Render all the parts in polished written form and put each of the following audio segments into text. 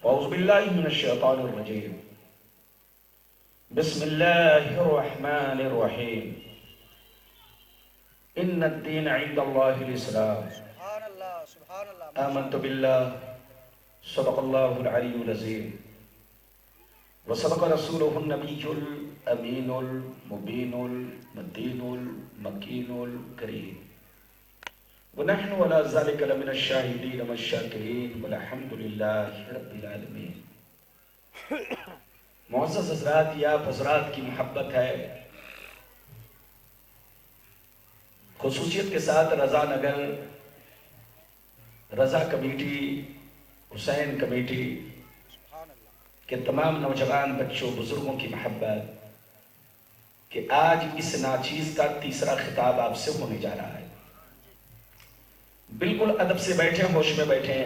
اعوذ باللہ من الشیطان الرجیم بسم اللہ الرحمن الرحیم ان الدین عند اللہ الاسلام آمنت باللہ صدق اللہ العلی العظیم وصدق رسولہ النبی الامین المبین المدین المکین الکریم ونحن ولا ذلك لمن الشاهدين والشاكرين والحمد لله رب العالمين۔ معزز حضرات، یا حضرات کی محبت ہے، خصوصیت کے ساتھ رضا نگر، رضا کمیٹی، حسین کمیٹی کے تمام نوجوان بچوں بزرگوں کی محبت کہ آج اس ناچیز کا تیسرا خطاب آپ سے ہونے جا رہا ہے۔ بالکل ادب سے بیٹھیں، ہوش میں بیٹھیں۔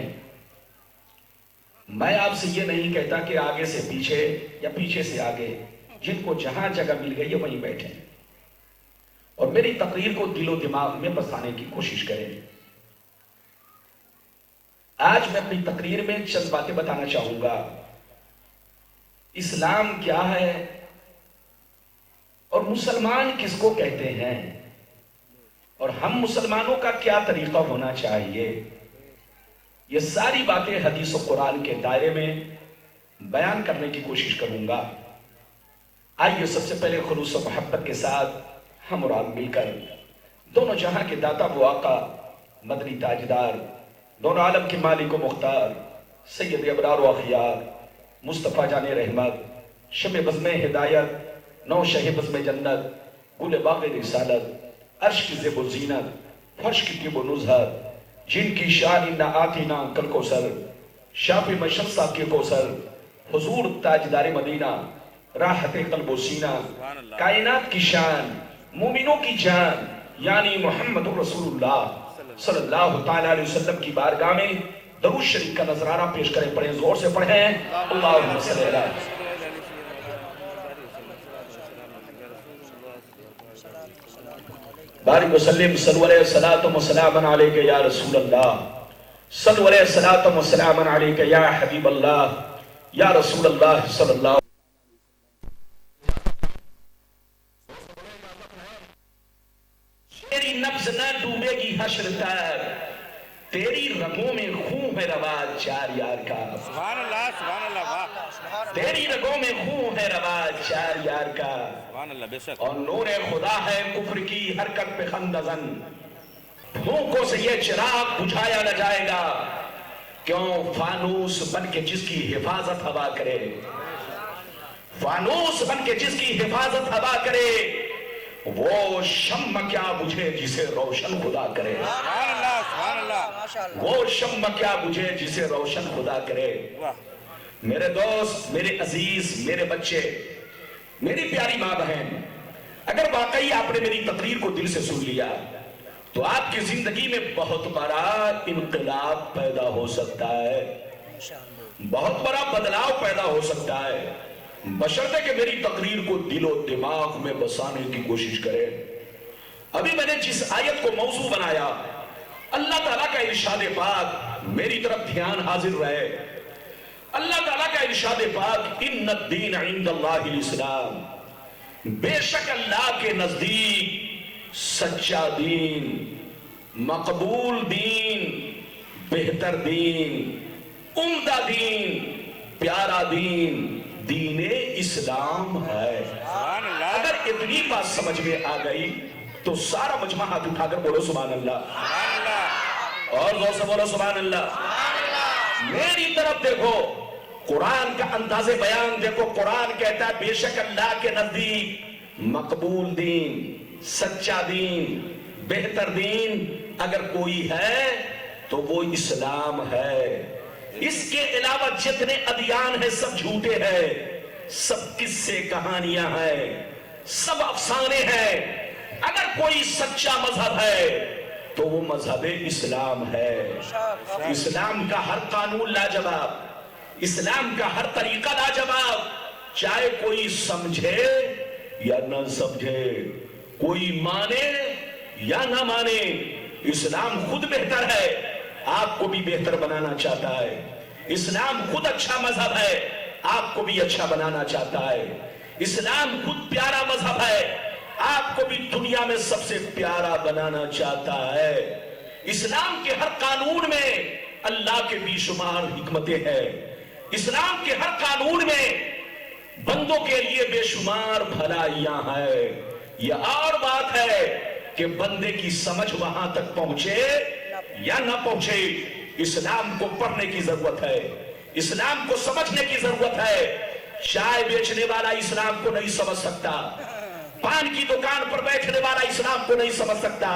میں آپ سے یہ نہیں کہتا کہ آگے سے پیچھے یا پیچھے سے آگے، جن کو جہاں جگہ مل گئی ہے وہیں بیٹھیں اور میری تقریر کو دل و دماغ میں بسانے کی کوشش کریں۔ آج میں اپنی تقریر میں چند باتیں بتانا چاہوں گا۔ اسلام کیا ہے اور مسلمان کس کو کہتے ہیں، اور ہم مسلمانوں کا کیا طریقہ ہونا چاہیے، یہ ساری باتیں حدیث و قرآن کے دائرے میں بیان کرنے کی کوشش کروں گا۔ آئیے سب سے پہلے خلوص و محبت کے ساتھ ہم اور آپ مل کر دونوں جہاں کے داتا و آقا، مدنی تاجدار، دونوں عالم کے مالک و مختار، سید ابرار و اخیار، مصطفیٰ جان رحمت، شب بزم ہدایت، نو شہ بزم جنت، گل باغ رسالت، عرش کی زیب و زینت، فرش کی طیب و نزہت، جن کی شان نہ آتی نہ کل کو سر، شاپ مشرسہ کے کو سر، حضور تاجدار مدینہ، راحت قلب و سینہ، کائنات کی شان، مومنوں کی جان، یعنی محمد رسول اللہ صلی اللہ تعالیٰ علیہ وسلم کی بارگاہ میں درود شریف کا نظرانہ پیش کریں۔ پڑھیں، زور سے پڑھیں، اللہم صلی اللہ علیہ وسلم۔ بارک وسلم، صلو علیہ الصلاۃ والسلام علیک یا رسول اللہ، صلو علیہ الصلاۃ والسلام علیک یا حبیب اللہ، یا رسول اللہ صلی اللہ۔ تیری نبض نہ ڈوبے گی حشر تک، تیری رگوں میں خون ہے رواج چار یار کا، سبحان اللہ سبحان اللہ، واہ، تیری رگوں میں خون ہے رواج چار یار کا، سبحان اللہ، بے شک، اور نور خدا ہے کفر کی حرکت پہ خندزن، بھوکوں سے یہ چراغ بجھایا نہ جائے گا، کیوں فانوس بن کے جس کی حفاظت ہوا کرے، فانوس بن کے جس کی حفاظت ہوا کرے، وہ شمع کیا بجھے جسے روشن خدا کرے، سبحان اللہ سبحان اللہ، وہ شمع کیا بجھے جسے روشن خدا کرے۔ واہ، میرے دوست، میرے عزیز، میرے بچے، میری پیاری ماں بہن، اگر واقعی آپ نے میری تقریر کو دل سے سن لیا تو آپ کی زندگی میں بہت بڑا انقلاب پیدا ہو سکتا ہے، بہت بڑا بدلاؤ پیدا ہو سکتا ہے، بشرطے کہ میری تقریر کو دل و دماغ میں بسانے کی کوشش کریں۔ ابھی میں نے جس آیت کو موضوع بنایا، اللہ تعالیٰ کا ارشاد پاک، میری طرف دھیان حاضر رہے، اللہ تعالیٰ کا ارشاد پاک، ان الدین عند اللہ الاسلام، بے شک اللہ کے نزدیک سچا دین، مقبول دین، بہتر دین، عمدہ دین، پیارا دین، دین اسلام ہے۔ سبحان اللہ، اگر اتنی بات سمجھ میں آ گئی تو سارا مجمع ہاتھ اٹھا کر بولو سبحان اللہ، سبحان اللہ، اور زور سے بولو سبحان اللہ۔ میری طرف دیکھو، قرآن کا انداز بیان دیکھو، قرآن کہتا ہے بے شک اللہ کے نزدیک مقبول دین، سچا دین، بہتر دین اگر کوئی ہے تو وہ اسلام ہے۔ اس کے علاوہ جتنے ادیان ہیں سب جھوٹے ہیں، سب قصے کہانیاں ہیں، سب افسانے ہیں۔ اگر کوئی سچا مذہب ہے تو وہ مذہب اسلام ہے۔ اسلام کا ہر قانون لاجواب، اسلام کا ہر طریقہ لاجواب، چاہے کوئی سمجھے یا نہ سمجھے، کوئی مانے یا نہ مانے، اسلام خود بہتر ہے، آپ کو بھی بہتر بنانا چاہتا ہے۔ اسلام خود اچھا مذہب ہے، آپ کو بھی اچھا بنانا چاہتا ہے۔ اسلام خود پیارا مذہب ہے، آپ کو بھی دنیا میں سب سے پیارا بنانا چاہتا ہے۔ اسلام کے ہر قانون میں اللہ کے بے شمار حکمتیں ہیں، اسلام کے ہر قانون میں بندوں کے لیے بے شمار بھلائیاں ہیں۔ یہ اور بات ہے کہ بندے کی سمجھ وہاں تک پہنچے یا نہ پہنچے، اسلام کو پڑھنے کی ضرورت ہے، اسلام کو سمجھنے کی ضرورت ہے۔ چائے بیچنے والا اسلام کو نہیں سمجھ سکتا، پان کی دکان پر بیٹھنے والا اسلام کو نہیں سمجھ سکتا،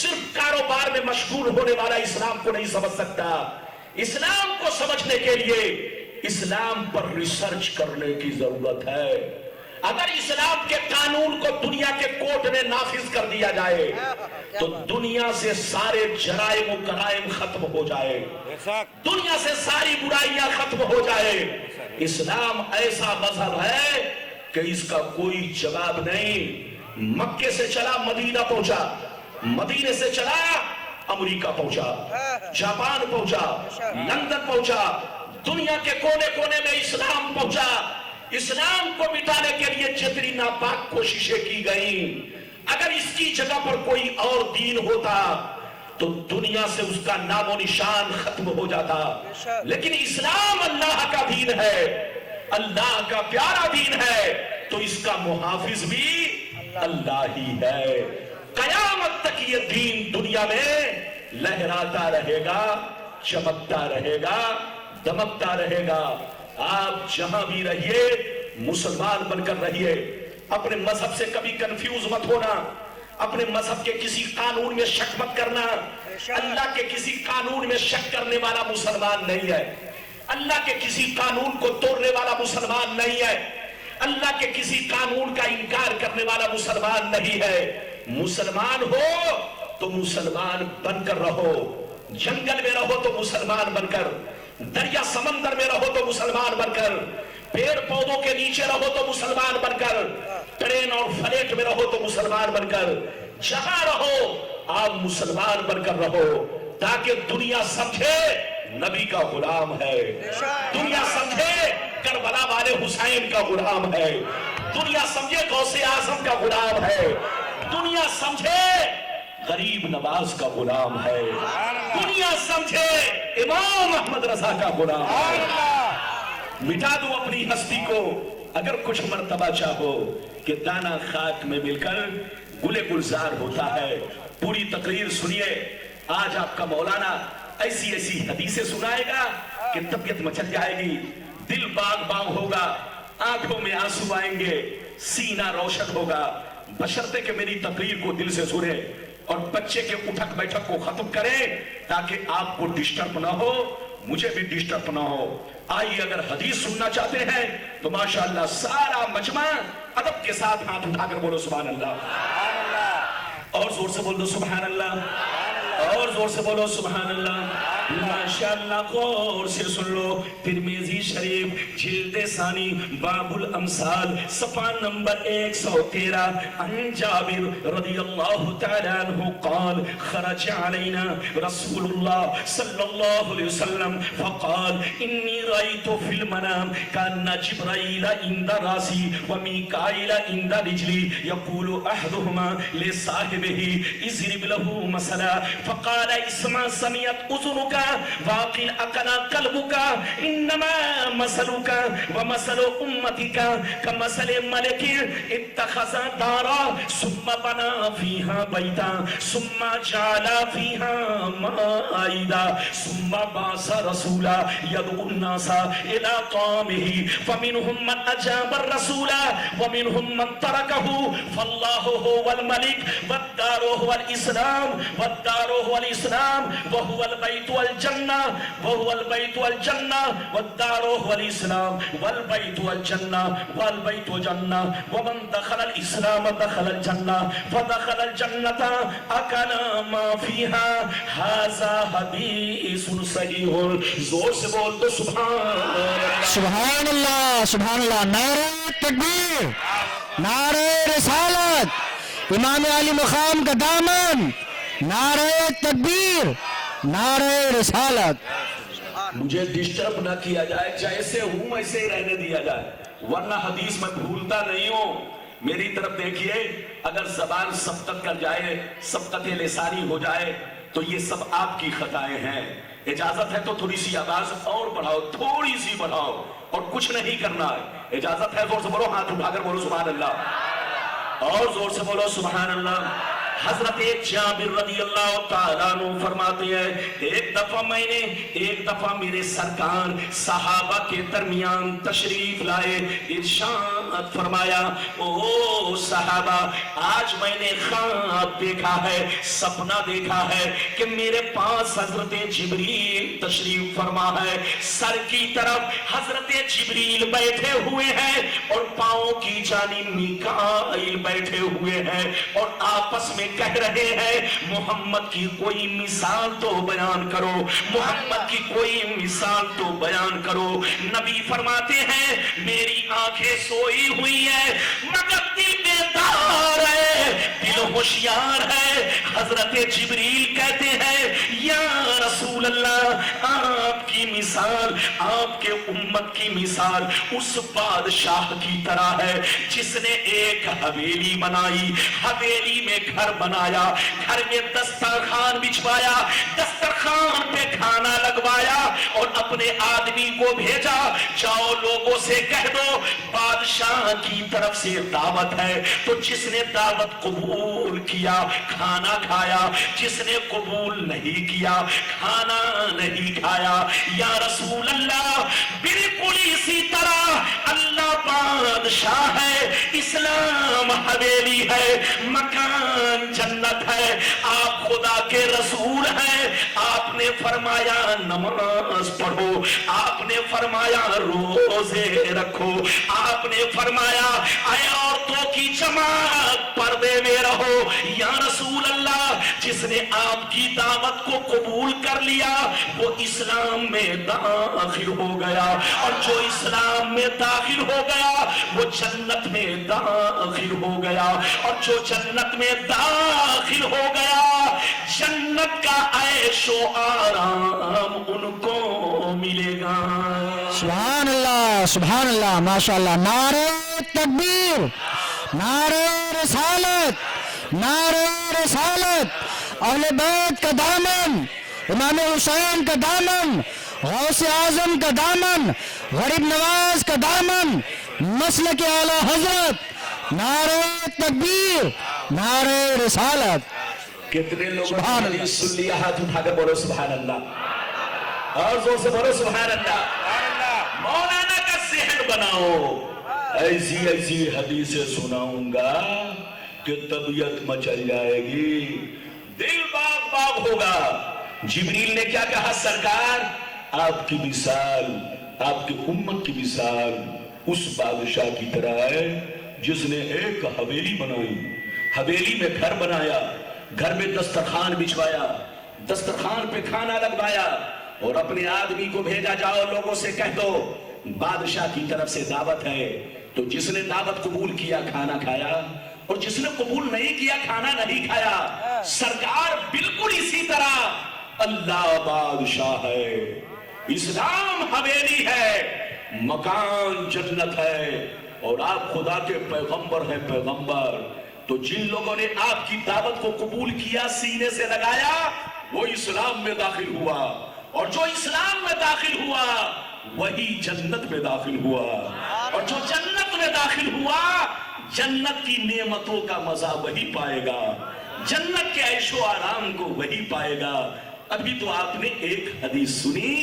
صرف کاروبار میں مشغول ہونے والا اسلام کو نہیں سمجھ سکتا۔ اسلام کو سمجھنے کے لیے اسلام پر ریسرچ کرنے کی ضرورت ہے۔ اگر اسلام کے قانون کو دنیا کے کورٹ میں نافذ کر دیا جائے تو دنیا سے سارے جرائم و کرائم ختم ہو جائے، بے شک دنیا سے ساری برائیاں ختم ہو جائے۔ اسلام ایسا مذہب ہے کہ اس کا کوئی جواب نہیں۔ مکے سے چلا مدینہ پہنچا، مدینے سے چلا امریکہ پہنچا، جاپان پہنچا، لندن پہنچا، دنیا کے کونے کونے میں اسلام پہنچا۔ اسلام کو مٹانے کے لیے جتنی ناپاک کوششیں کی گئیں، اگر اس کی جگہ پر کوئی اور دین ہوتا تو دنیا سے اس کا نام و نشان ختم ہو جاتا، لیکن اسلام اللہ کا دین ہے، اللہ کا پیارا دین ہے، تو اس کا محافظ بھی اللہ ہی ہے۔ قیامت تک یہ دین دنیا میں لہراتا رہے گا، چمکتا رہے گا، دمکتا رہے گا۔ آپ جہاں بھی رہیے مسلمان بن کر رہیے، اپنے مذہب سے کبھی کنفیوز مت ہونا، اپنے مذہب کے کسی قانون میں شک مت کرنا۔ اللہ کے کسی قانون میں شک کرنے والا مسلمان نہیں ہے، اللہ کے کسی قانون کو توڑنے والا مسلمان نہیں ہے، اللہ کے کسی قانون کا انکار کرنے والا مسلمان نہیں ہے۔ مسلمان ہو تو مسلمان بن کر رہو، جنگل میں رہو تو مسلمان بن کر، دریا سمندر میں رہو تو مسلمان بن کر، پیڑ پودوں کے نیچے رہو تو مسلمان بن کر، ٹرین اور فلیٹ میں رہو تو مسلمان بن کر، جہاں رہو آپ مسلمان بن کر رہو، تاکہ دنیا سمجھے نبی کا غلام ہے، دنیا سمجھے کربلا والے حسین کا غلام ہے، دنیا سمجھے غوث اعظم کا غلام ہے، دنیا سمجھے غریب نواز کا غلام ہے، دنیا سمجھے امام احمد رضا کا غلام ہے۔ مٹا دو اپنی ہستی کو اگر کچھ مرتبہ چاہو کہ دانا خاک میں مل کر گلے گلزار ہوتا ہے۔ پوری تقریر سنیے، آج آپ کا مولانا ایسی ایسی حدیثیں سنائے گا کہ طبیعت مچل جائے گی، دل باغ باغ ہوگا، آنکھوں میں آنسو آئیں گے، سینہ روشن ہوگا، بشرطے کہ میری تقریر کو دل سے سنیں اور بچے کے اٹھک بیٹھک کو ختم کریں تاکہ آپ کو ڈسٹرب نہ ہو، مجھے بھی ڈسٹرب نہ ہو۔ آئیے اگر حدیث سننا چاہتے ہیں تو ماشاءاللہ سارا مجمع ادب کے ساتھ ہاتھ اٹھا کر بولو سبحان اللہ، اور زور سے بول دو سبحان اللہ، اور زور سے بولو سبحان اللہ۔ ماشاءاللہ غور سے سن لو، ترمذی شریف جلد ثانی باب الامثال صفحہ نمبر 113، عن جابر رضی اللہ تعالی عنہ قال خرج علینا رسول اللہ صلی اللہ علیہ وسلم فقال انی رأیت فی المنام کان جبرائیل عند راسی ومیکائیل عند رجلی یقول احدهما لصاحبه اضرب له مثلا فقال اسمع سمعت اذنك واقل اقنا قلبك انما مثلك ومثل امتك كمثل ملك اتخذ دارا ثم بنى فيها بيتا ثم جعل فيها مائدا ثم بعث رسولا يدعو الناس الى طعامه فمنهم من اجاب الرسول ومنهم من تركه فالله هو الملك والدار هو الاسلام والدار هو الاسلام وهو البيت والجنة وهو البيت والجنة والدار هو الإسلام والبيت والجنة والبيت والجنة ومن دخل الإسلام دخل الجنة فدخل الجنة أكل ما فيها هذا حديث صحيح۔ زور سے بول دو سبحان اللہ، سبحان اللہ۔ نعرہ تکبیر، نعرہ رسالت، امام علی مقام کا دامن، نعرہ تکبیر، نعرہ رسالت۔ مجھے ڈسٹرب نہ کیا جائے، جیسے ہوں ایسے ہی رہنے دیا جائے، ورنہ حدیث میں بھولتا نہیں ہوں۔ میری طرف دیکھیے، اگر زبان سبقت کر جائے، سبقت لسانی ہو جائے تو یہ سب آپ کی خطائیں ہیں۔ اجازت ہے تو تھوڑی سی آواز اور بڑھاؤ، تھوڑی سی بڑھاؤ، اور کچھ نہیں کرنا ہے۔ اجازت ہے، زور سے بولو، ہاتھ اٹھا کر بولو سبحان اللہ، اور زور سے بولو سبحان اللہ۔ حضرت جابر رضی اللہ تعالیٰ عنہ فرماتے ہیں، ایک دفعہ میرے سرکار صحابہ کے درمیان تشریف لائے، ارشاد فرمایا، او صحابہ، آج میں نے خواب دیکھا ہے، سپنا دیکھا ہے کہ میرے پاس حضرت جبریل تشریف فرما ہے، سر کی طرف حضرت جبریل بیٹھے ہوئے ہیں اور پاؤں کی جانب میکائیل بیٹھے ہوئے ہیں، اور آپس میں کہہ رہے ہیں، محمد کی کوئی مثال تو بیان کرو، محمد کی کوئی مثال تو بیان کرو۔ نبی فرماتے ہیں، میری آنکھیں سوئی ہوئی ہے مگر دل بیدار ہے، دل ہوشیار ہے۔ حضرت جبریل کہتے ہیں، یا رسول اللہ، آپ کی مثال، آپ کے امت کی مثال اس بادشاہ کی طرح ہے جس نے ایک حویلی بنائی، حویلی میں گھر بنایا، گھر میں دسترخوان بچھوایا، دسترخوان پہ کھانا لگوایا، اور اپنے آدمی کو بھیجا، جاؤ لوگوں سے کہہ دو بادشاہ کی طرف سے دعوت ہے۔ تو جس نے دعوت قبول کیا کھانا کھایا، جس نے قبول نہیں کیا کھانا نہیں کھایا۔ یا رسول اللہ، بالکل اسی طرح اللہ بادشاہ ہے، اسلام حویلی ہے، مکان جنت ہے، آپ خدا کے رسول ہیں، آپ نے فرمایا نماز پڑھو، آپ نے فرمایا روزے رکھو، آپ نے فرمایا اے عورتوں کی جماعت پردے میں رہو۔ یا رسول اللہ، جس نے آپ کی دعوت کو قبول کر لیا وہ اسلام میں داخل ہو گیا، اور جو اسلام میں داخل ہو گیا وہ جنت میں داخل ہو گیا، اور جو جنت میں داخل ہو گیا جنت کا عیش و آرام ان کو ملے گا۔ سبحان اللہ، سبحان اللہ، ماشاءاللہ۔ نعرہ تکبیر، نعرہ رسالت، نعرہ رسالت، اہل بیت کا دامن، امام حسین کا دامن، غوث اعظم کا دامن، غریب نواز کا دامن، مسلک اعلی حضرت، نعرہ تکبیر، نعرہ رسالت۔ کتنے لوگوں نے حدیث سن لیا؟ ہاتھ اٹھا کر بولو سبحان اللہ، اور زور سے بولو سبحان اللہ۔ مولانا کا ذہن بناؤ، ایسی ایسی حدیثیں سناؤں گا کہ طبیعت مچل جائے گی، دل باغ باغ ہوگا۔ جبریل نے کیا کہا؟ سرکار، آپ کی مثال، آپ کی امت کی مثال اس بادشاہ کی طرح ہے جس نے ایک حویلی بنائی، حویلی میں گھر بنایا، گھر میں دسترخوان بچھوایا، دسترخوان پہ کھانا لگوایا، اور اپنے آدمی کو بھیجا، جاؤ لوگوں سے کہہ دو بادشاہ کی طرف سے دعوت ہے۔ تو جس نے دعوت قبول کیا کھانا کھایا، اور جس نے قبول نہیں کیا کھانا نہیں کھایا۔ سرکار بالکل اسی طرح اللہ بادشاہ ہے، اسلام حویلی ہے، مکان جنت ہے، اور آپ خدا کے پیغمبر ہیں، پیغمبر۔ تو جن لوگوں نے آپ کی دعوت کو قبول کیا، سینے سے لگایا، وہ اسلام میں داخل ہوا، اور جو اسلام میں داخل ہوا وہی جنت میں داخل ہوا، اور جو جنت میں داخل ہوا جنت کی نعمتوں کا مزہ وہی پائے گا، جنت کے عیش و آرام کو وہی پائے گا۔ ابھی تو آپ نے ایک حدیث سنی،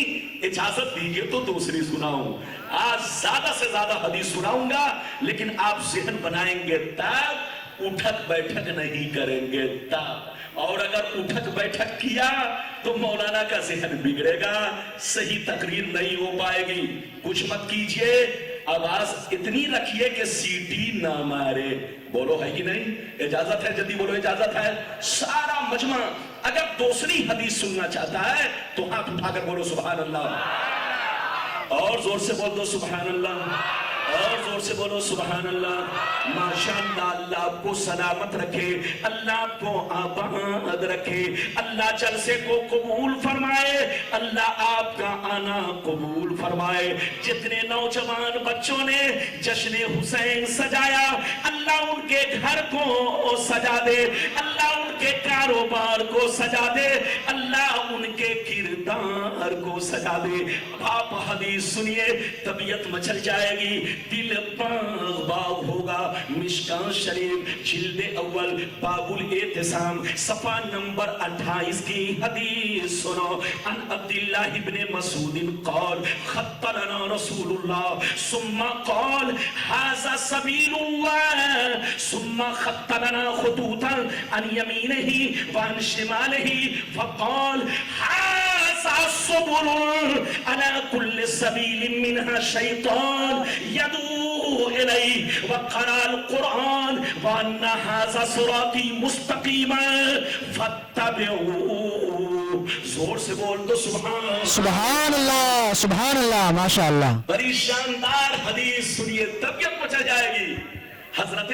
اجازت دیجئے تو دوسری سناؤں۔ آج زیادہ سے زیادہ حدیث سناؤں گا، لیکن آپ ذہن بنائیں گے تب، اٹھک بیٹھک نہیں کریں گے تب۔ اور اگر اٹھک بیٹھک کیا تو مولانا کا ذہن بگڑے گا، صحیح تقریر نہیں ہو پائے گی۔ کچھ مت کیجئے، آواز اتنی رکھیے کہ سیٹی نہ مارے۔ بولو ہے کہ نہیں؟ اجازت ہے؟ جلدی بولو، اجازت ہے؟ سارا مجمع اگر دوسری حدیث سننا چاہتا ہے تو ہاتھ اٹھا کر بولو سبحان اللہ، اور زور سے بول دو سبحان اللہ۔ اور زور سے بولو سبحان اللہ. ماشاءاللہ. اللہ آپ کو سلامت رکھے, اللہ آپ کو آباد رکھے, اللہ جلسے کو قبول فرمائے, اللہ آپ کا آنا قبول فرمائے. جتنے نوجوان بچوں نے جشن حسین سجایا, اللہ ان کے گھر کو سجا دے, اللہ ان کے کاروبار کو سجا دے, اللہ ان کے کردار کو سجا دے. آپ حدیث سنیے, طبیعت مچل جائے گی, دل باغ باغ ہوگا. مشکاہ شریف جلد اول باب الاعتصام صفحہ نمبر 28 کی حدیث سنو. ان عبداللہ ابن مسعود قال خط لنا رسول اللہ ثم قال هذا سبیل اللہ ثم خط لنا خطوطا عن یمینه وعن شماله فقال هذا السبل على كل سبيل منها شيطان يدعو إليه وقرأ القرآن وأن هذا صراطي مستقيما فاتبعوه. زور سے بول دو سبحان. سبحان اللہ, سبحان اللہ, ماشاءاللہ. بڑی شاندار حدیث سنیے, طبیعت مچل جائے گی. حضرت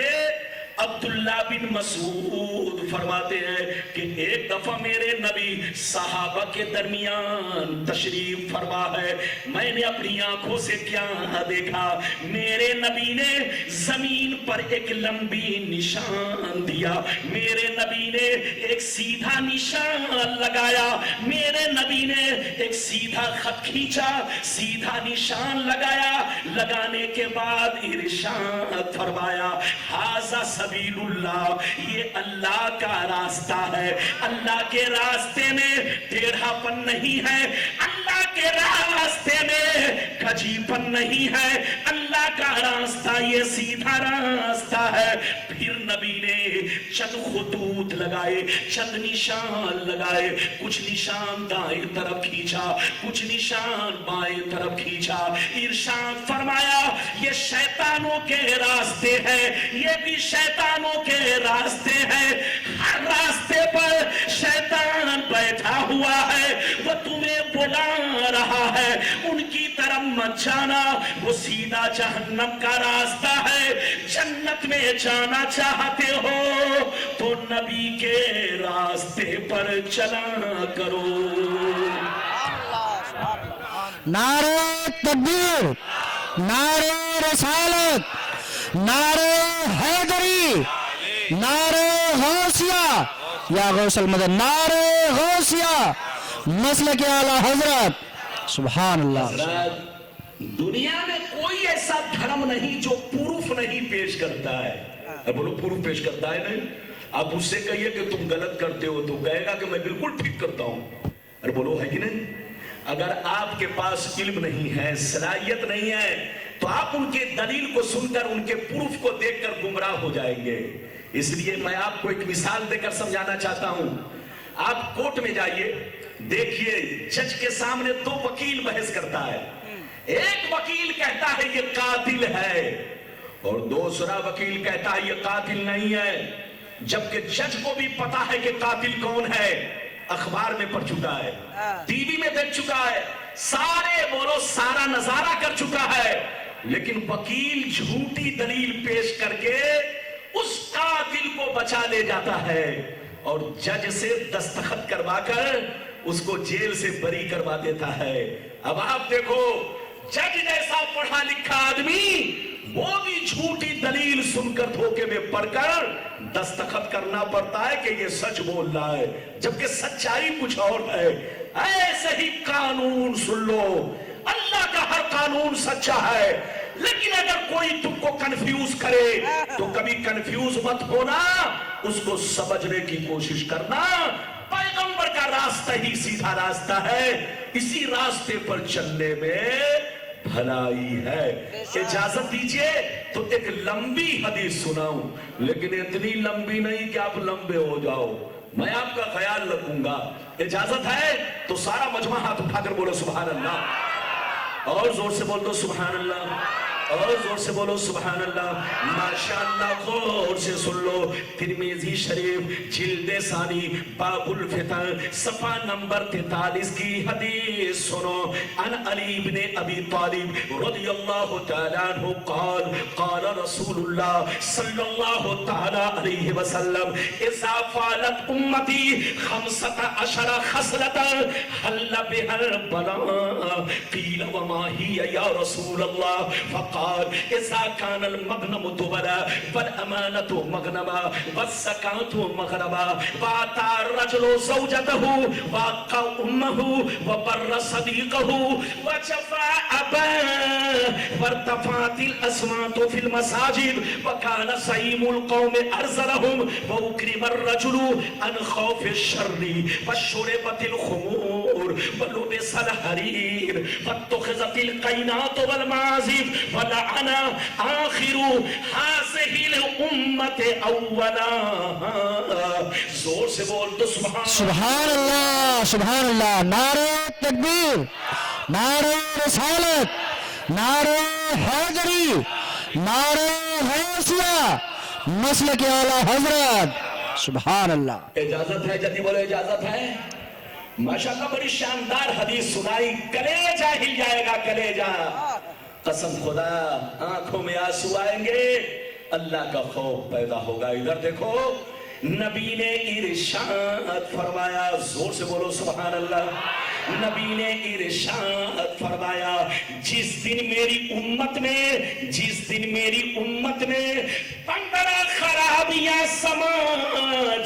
عبداللہ بن مسعود فرماتے ہیں کہ ایک دفعہ میرے نبی صحابہ کے درمیان تشریف فرما ہے. میں نے اپنی آنکھوں سے کیا دیکھا, میرے نبی نے زمین پر ایک لمبی نشان دیا, میرے نبی نے ایک سیدھا نشان لگایا, میرے نبی نے ایک سیدھا خط کھینچا, سیدھا نشان لگایا, لگانے کے بعد ارشاد فرمایا ھذا سبیل اللہ, یہ اللہ کا راستہ ہے. اللہ کے راستے میں ٹیڑھا پن نہیں ہے, اللہ کے راستے میں کجی پن نہیں ہے, اللہ کا راستہ یہ سیدھا راستہ ہے. پھر نبی نے چند خطوط لگائے, چند نشان لگائے, کچھ نشان دائیں طرف کھینچا, کچھ نشان بائیں طرف کھینچا. ارشاد فرمایا یہ شیطانوں کے راستے ہیں, یہ بھی شیطانوں کے راستے ہیں. ہر راستے پر شیطان بیٹھا ہوا ہے, وہ تمہیں بلا رہا ہے, ان کی طرف مت جانا, وہ سیدھا جہنم کا راستہ ہے. جنت میں جانا چاہتے ہو تو نبی کے راستے پر چلا کرو. نعرہ تکبیر, نعرہ رسالت, نعرہ حیدری, نعرہ غوثیہ, یا غوث المدد, نعرہ غوثیہ, مسلک اعلی حضرت. سبحان اللہ. حضرات, دنیا میں کوئی ایسا دھرم نہیں جو پروف نہیں پیش کرتا ہے. بولو پروف پیش کرتا ہے نہیں. آپ اس سے کہیے کہ تم غلط کرتے ہو تو کہے گا کہ میں بالکل ٹھیک کرتا ہوں. ارے بولو ہے کہ نہیں. اگر آپ کے پاس علم نہیں ہے, صلاحیت نہیں ہے, تو آپ ان کے دلیل کو سن کر, ان کے پروف کو دیکھ کر گمراہ ہو جائیں گے. اس لیے میں آپ کو ایک مثال دے کر سمجھانا چاہتا ہوں. آپ کورٹ میں جائیے, دیکھیے جج کے سامنے دو وکیل بحث کرتا ہے. ایک وکیل کہتا ہے یہ قاتل ہے, اور دوسرا وکیل کہتا ہے یہ قاتل نہیں ہے. جبکہ جج کو بھی پتا ہے کہ قاتل کون ہے, اخبار میں پڑھ چکا ہے, ٹی وی میں دیکھ چکا ہے, سارا نظارہ کر چکا ہے. لیکن وکیل جھوٹی دلیل پیش کر کے اس قاتل کو بچا لے جاتا ہے, اور جج سے دستخط کروا کر اس کو جیل سے بری کروا دیتا ہے. اب آپ دیکھو, جج جیسا پڑھا لکھا آدمی وہ بھی جھوٹی دلیل سن کر دھوکے میں پڑھ کر دستخط کرنا پڑتا ہے کہ یہ سچ بول رہا ہے, جبکہ سچائی کچھ اور ہے. ایسے ہی قانون سن لو, اللہ کا ہر قانون سچا ہے, لیکن اگر کوئی تم کو کنفیوز کرے تو کبھی کنفیوز مت ہونا, اس کو سمجھنے کی کوشش کرنا. پیغمبر کا راستہ ہی سیدھا راستہ ہے, اسی راستے پر چلنے میں بھلائی ہے. اجازت دیجئے تو ایک لمبی حدیث سناؤں, لیکن اتنی لمبی نہیں کہ آپ لمبے ہو جاؤ, میں آپ کا خیال رکھوں گا. اجازت ہے تو سارا مجمع ہاتھ اٹھا کر بولو سبحان اللہ, اور زور سے بول دو سبحان اللہ. اور زور سے بولو سبحان اللہ. ماشاءاللہ غور سے سن لو. ترمذی شریف جلد ثانی باب الفتن صفحہ نمبر 43 کی حدیث سنو. ان علی بن ابی طالب رضی اللہ تعالی عنہ قال قال رسول اللہ صلی اللہ تعالی علیہ وسلم اذا فعلت امتی 15 خصلتا حل بها البلاء قیل وما ہی یا رسول اللہ فقال اذا كان المغنم دبرا والامانة مغنما والزكاة مغربا واتى الرجل زوجته وقى امه وبر صديقه وجفى اباه وارتفعت الاصوات في المساجد وكان زعيم القوم ارذلهم واكرم الرجل عن خوف الشر وشربت الخمور ولبس الحرير واتخذت القينات والمعازف ولعن آخر هذه الامة اولا. زور سے بول تو سبحان اللہ سبحان اللہ. نعرہ تکبیر، نعرہ رسالت، نعرہ حیدری، نعرہ غوثیہ، مسلک اعلی حضرت. سبحان اللہ. اجازت ہے؟ جلدی بولو اجازت ہے. ماشاءاللہ بڑی شاندار حدیث سنائی. کلیجہ ہل جائے گا کلیجہ. قسم خدا آنکھوں میں آنسو آئیں گے، اللہ کا خوف پیدا ہوگا. ادھر دیکھو نبی نے ارشاد فرمایا. زور سے بولو سبحان اللہ. نبی نے ارشاد فرمایا جس دن میری امت میں 15 خرابیاں سما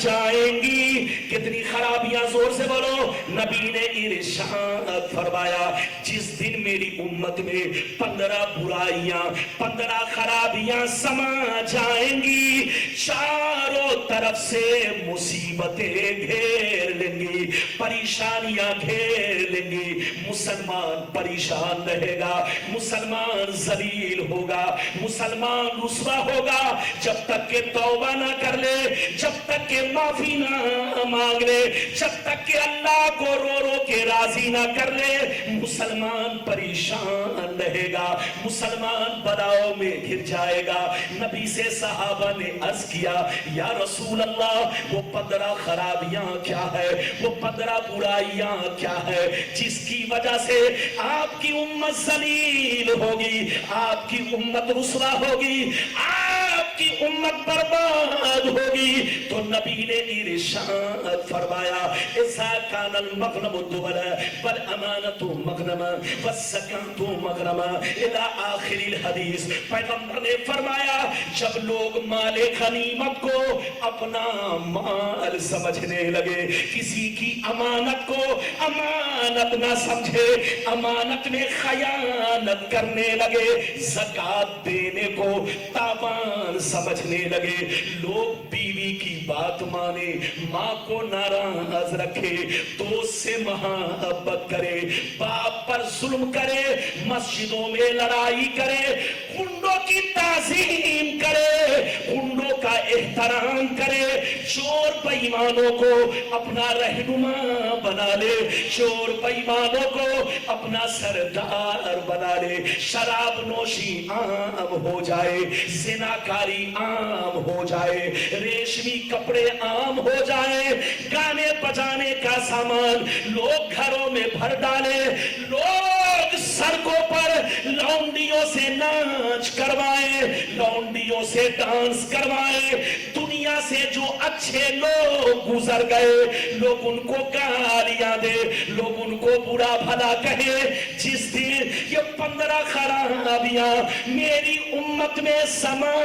جائیں گی. کتنی خرابیاں؟ زور سے بولو. نبی نے ارشاد فرمایا جس دن میری امت میں 15 برائیاں 15 خرابیاں سما جائیں گی، چاروں طرف سے مصیبتیں گھیر لیں گی، پریشانیاں گھیر لیں گی. مسلمان پریشان رہے گا، مسلمان ذلیل ہوگا، مسلمان رسوا ہوگا جب تک کہ توبہ نہ کر لے، جب تک کہ معافی نہ مانگ لے، جب تک کہ اللہ کو رو رو کے راضی نہ کر لے. مسلمان پریشان رہے گا، مسلمان بلاؤں میں گر جائے گا. نبی سے صحابہ نے عرض کیا یا رسول اللہ وہ 15 خرابیاں کیا ہے، وہ 15 برائیاں کیا ہے جس کی وجہ سے آپ کی امت ذلیل ہوگی، آپ کی امت رسوا ہوگی، آپ کی امت برباد ہوگی. تو نبی نے ارشاد فرمایا اذا كان المغنم دبلا والامانة مغنما والزكاة مغرما الى آخر الحدیث. پیغمبر نے فرمایا جب لوگ مال غنیمت کو اپنا مال سمجھنے لگے، کسی کی امانت کو امانت نہ سمجھے، امانت میں خیانت کرنے لگے، زکات دینے کو تاوان سمجھنے لگے، لوگ بیوی کی بات مانے، ماں کو ناراض رکھے، دوست سے محبت کرے، باپ پر ظلم کرے، مسجدوں میں لڑائی کرے، خنڈوں کی تعظیم کرے، خنڈوں کا احترام کرے، چور بے ایمانوں کو اپنا رہنما بنا لے، چور بے ایمانوں کو اپنا سردار بنا لے، شراب نوشی عام ہو جائے، زناکاری عام ہو جائے، ریشمی کپڑے عام ہو جائے، گانے بجانے کا سامان لوگ گھروں میں بھر ڈالے، لوگ سڑکوں پر لونڈیوں سے ناچ کروائے، لونڈیوں سے ڈانس کروائے. دنیا سے جو اچھے لوگ گزر گئے لوگ ان کو گالیاں دے، لوگ ان کو برا بھلا کہے. جس دن یہ 15 خرابیاں میری امت میں سما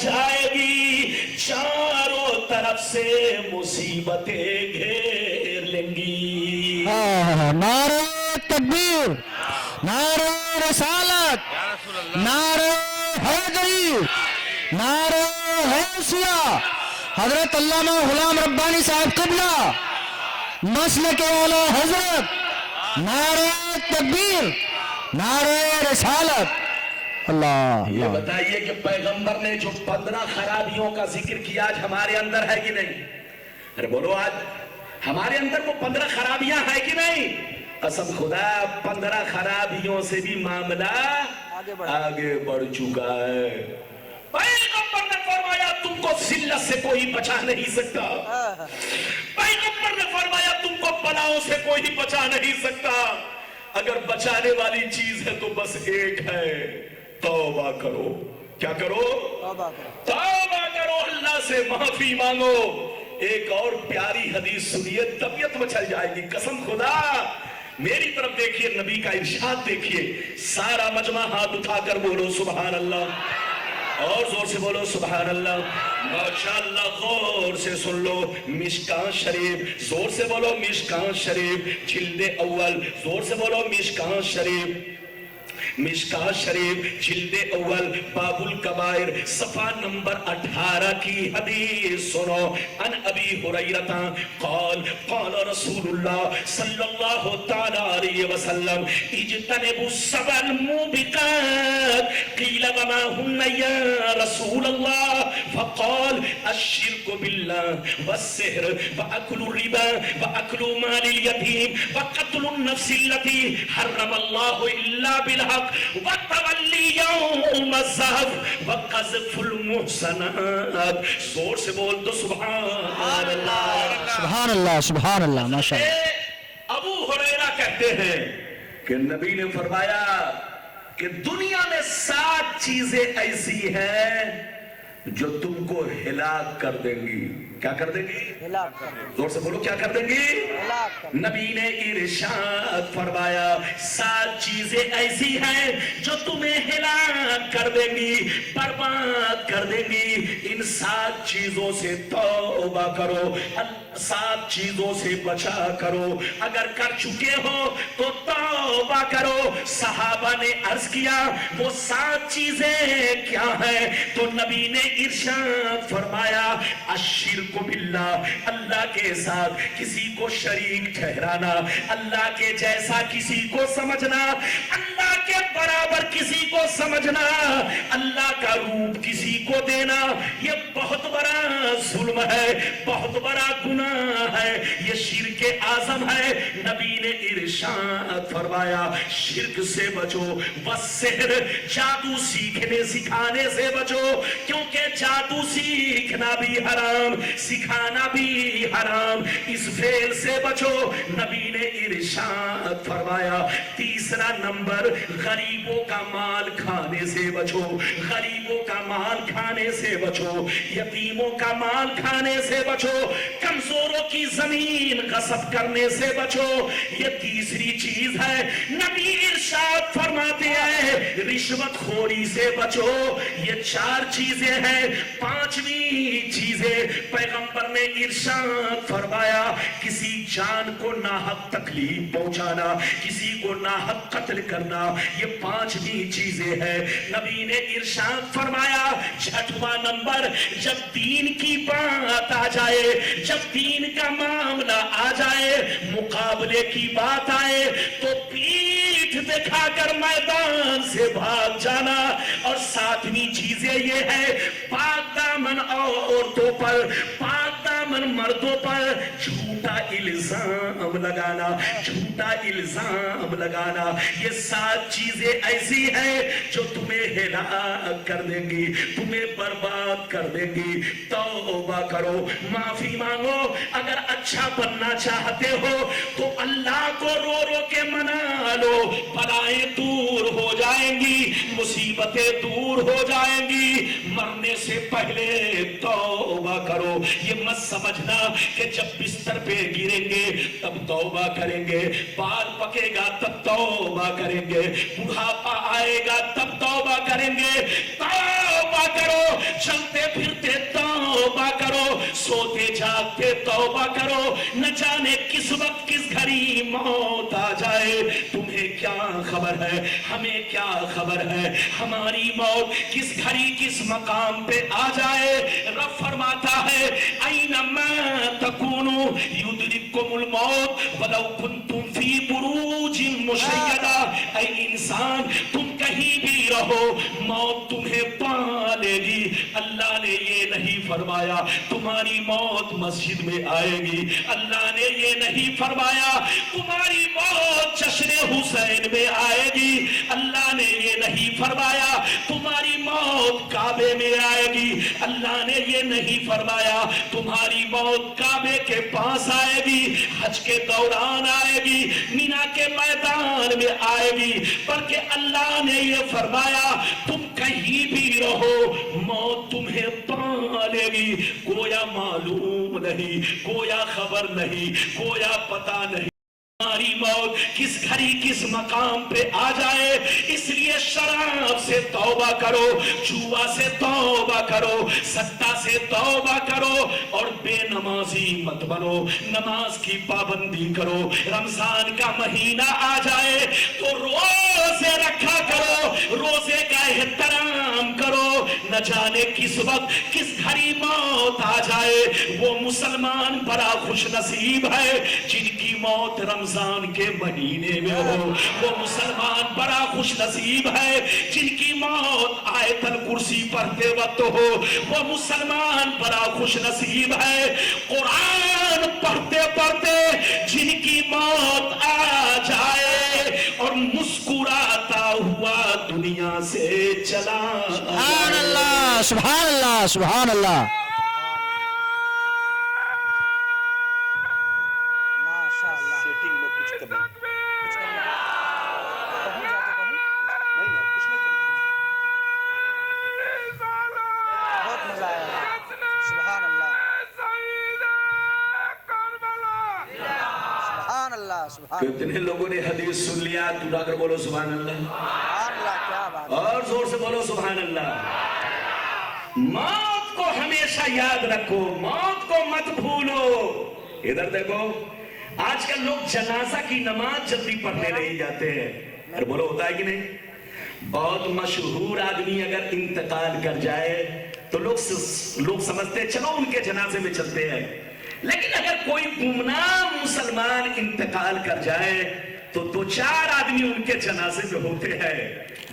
جائے گی، چاروں طرف سے مصیبتیں گھیر لیں گی. نعرہ تکبیر، نعرہ رسالت، نعرہ حیدری، نعرہ غوثیہ. حضرت علامہ غلام ربانی صاحب قبلہ، مسلک اعلی حضرت. نعرہ تکبیر، نعرہ رسالت. اللہ یہ بتائیے کہ پیغمبر نے جو 15 خرابیوں کا ذکر کیا آج ہمارے اندر ہے کہ نہیں؟ ارے بولو آج ہمارے اندر وہ 15 خرابیاں ہیں کہ نہیں؟ قسم خدا 15 خرابیوں سے بھی معاملہ آگے بڑھ چکا ہے. پیغمبر نے فرمایا تم کو ذلت سے کوئی بچا نہیں سکتا. پیغمبر نے فرمایا تم کو بلاؤں سے کوئی بچا نہیں سکتا. اگر بچانے والی چیز ہے تو بس ایک ہے, توبہ کرو. کیا کرو؟ توبہ کرو, اللہ سے معافی مانگو. ایک اور پیاری حدیث سنیے, طبیعت مچل جائے گی. قسم خدا, میری طرف دیکھیے, نبی کا ارشاد دیکھیے. سارا مجمع ہاتھ اٹھا کر بولو سبحان اللہ, اور زور سے بولو سبحان اللہ. ماشاءاللہ, غور سے سن لو. مشکاں شریف, زور سے بولو مشکاں شریف, جلد اول, زور سے بولو مشکاں شریف. مشکاں شریف جلد اول باب الکبائر صفحہ نمبر 18 کی حدیث سنو. ان ابی ہریرہ قال قال رسول اللہ صلی اللہ تعالی علیہ وسلم اجتنبوا السبع الموبقات قیل وما ہن یا رسول اللہ فقال الشرک باللہ والسحر واکل الربا واکل مال الیتیم وقتل النفس التي حرم اللہ الا بالحق وَتَوَلِّي يَوْمَ الزَّحْفِ وَقَذْفُ الْمُحْسَنَاتِ. زور سے بول دو سبحان اللہ. سبحان اللہ, سبحان اللہ, ماشاءاللہ. ابو ہریرہ کہتے ہیں کہ نبی نے فرمایا کہ دنیا میں 7 چیزیں ایسی ہیں جو تم کو ہلاک کر دیں گی. کیا کر دیں گی؟ زور سے بولو, کیا کر دیں گی؟ نبی نے ارشاد فرمایا 7 چیزیں ایسی ہیں جو تمہیں ہلاک کر دیں گی, برباد کر دیں گی. ان 7 چیزوں سے توبہ کرو, 7 چیزوں سے بچا کرو. اگر کر چکے ہو تو توبہ کرو. صحابہ نے عرض کیا وہ 7 چیزیں کیا ہیں؟ تو نبی نے ارشاد فرمایا الشرک باللہ, اللہ کے ساتھ کسی کو شریک ٹھہرانا, اللہ کے جیسا کسی کو سمجھنا, اللہ کے برابر کسی کو سمجھنا, اللہ کا روپ کسی کو دینا, یہ بہت بڑا ظلم ہے, بہت بڑا گناہ ہے, یہ شرک اعظم ہے. نبی نے ارشاد فرمایا شرک سے بچو. والسحر, جادو سیکھنے سکھانے سے بچو, کیونکہ جادو سیکھنا بھی حرام, سکھانا بھی حرام. اس فعل سے بچو. نبی نے ارشاد فرمایا تیسرا نمبر, غریبوں کا مال کھانے سے بچو. غریبوں کا مال کھانے سے بچو, یتیموں کا مال کھانے سے بچو, کمزوروں کی زمین غصب کرنے سے بچو. یہ تیسری چیز ہے. نبی ارشاد فرماتے ہیں رشوت خوری سے بچو. یہ 4 چیزیں ہیں. 5ویں چیزیں پیغمبر نے ارشاد فرمایا کسی جان کو ناحق تکلیف پہنچانا, کسی کو ناحق قتل کرنا, یہ 5ویں چیزیں ہیں. نبی نے ارشاد فرمایا 6واں نمبر, جب دین کی بات آ جائے, جب دین کا معاملہ آ جائے, مقابلے کی بات آئے تو پیٹھ دکھا کر میدان سے بھاگ جانا. اور 7ویں چیزیں یہ ہے پاک دامن عورتوں پر, پاک دامن مردوں پر جھوٹا الزام لگانا, جھوٹا الزام لگانا. یہ 7 چیزیں ایسی ہیں جو تمہیں ہلاک کر دیں گی, تمہیں برباد کر دیں گی. توبہ کرو, معافی مانگو. اگر اچھا بننا چاہتے ہو تو اللہ کو رو رو کے منا لو, بلائیں دور ہو جائیں گی, مصیبتیں دور ہو جائیں گی. مرنے سے پہلے توبہ کرو. یہ مت سمجھنا کہ جب بستر پہ گریں گے تب توبہ کریں گے, بال پکے گا تب توبہ کریں گے, بڑھاپا آئے گا تب توبہ کریں گے. توبہ کرو, چلتے پھرتے توبہ کرو, سوتے جاگتے توبہ کرو. نہ جانے کس وقت کس گھڑی موت آ جائے. تمہیں کیا خبر ہے, ہمیں کیا خبر ہے ہماری موت کس گھڑی کس مقام پہ آ جائے. رب فرماتا ہے اینما تکونوا یدرککم الموت ولو کنتم فی بروج مشیدہ. اے انسان تم کہیں بھی رہو موت تمہیں پا لے گی. اللہ نے یہ نہیں فرمایا تمہاری موت مسجد میں آئے گی، اللہ نے یہ نہیں فرمایا تمہاری موت جشن حسین میں آئے گی، اللہ نے یہ نہیں فرمایا تمہاری موت کعبے میں آئے گی، اللہ نے یہ نہیں فرمایا تمہاری موت کعبے کے پاس آئے گی، حج کے دوران آئے گی، مینا کے میدان میں آئے گی، بلکہ اللہ نے یہ فرمایا تم کہیں بھی رہو موت تمہیں پالے گی، گویا معلوم نہیں، گویا خبر نہیں، گویا پتہ نہیں تمہاری موت کس گھڑی کس مقام پہ آ جائے۔ اس لیے شراب سے توبہ کرو، جوا سے توبہ کرو، سٹا سے توبہ کرو، اور بے نمازی مت بنو، نماز کی پابندی کرو۔ رمضان کا مہینہ آ جائے تو روزے رکھا کرو، روزے کا احترام کرو، نہ جانے کس وقت کس گھڑی موت آ جائے۔ وہ مسلمان بڑا خوش نصیب ہے جن کی موت رمضان کے مہینے میں ہو، وہ مسلمان بڑا خوش نصیب ہے جن کی موت آیت الکرسی پڑھتے وقت ہو، وہ مسلمان بڑا خوش نصیب ہے قرآن پڑھتے پڑھتے جن کی موت آ جائے اور مسکراتا ہوا دنیا سے چلا سبحان اللہ سبحان اللہ سبحان اللہ۔ سیٹنگ میں کچھ کمی بہت مزہ آیا، سبحان اللہ سبحان اللہ سبحان کتنے لوگوں نے حدیث سن لیا؟ تو اگر بولو سبحان اللہ، اللہ، کیا بات ہے۔ اور زور سے بولو سبحان اللہ۔ موت کو ہمیشہ یاد رکھو، موت کو مت بھولو۔ ادھر دیکھو، آج کل لوگ جنازہ کی نماز جلدی پڑھنے نہیں جاتے ہیں، اور بولو ہوتا ہے کہ نہیں؟ بہت مشہور آدمی اگر انتقال کر جائے تو لوگ سمجھتے ہیں چلو ان کے جنازے میں چلتے ہیں، لیکن اگر کوئی گمنام مسلمان انتقال کر جائے تو دو چار آدمی ان کے جنازے میں ہوتے ہیں۔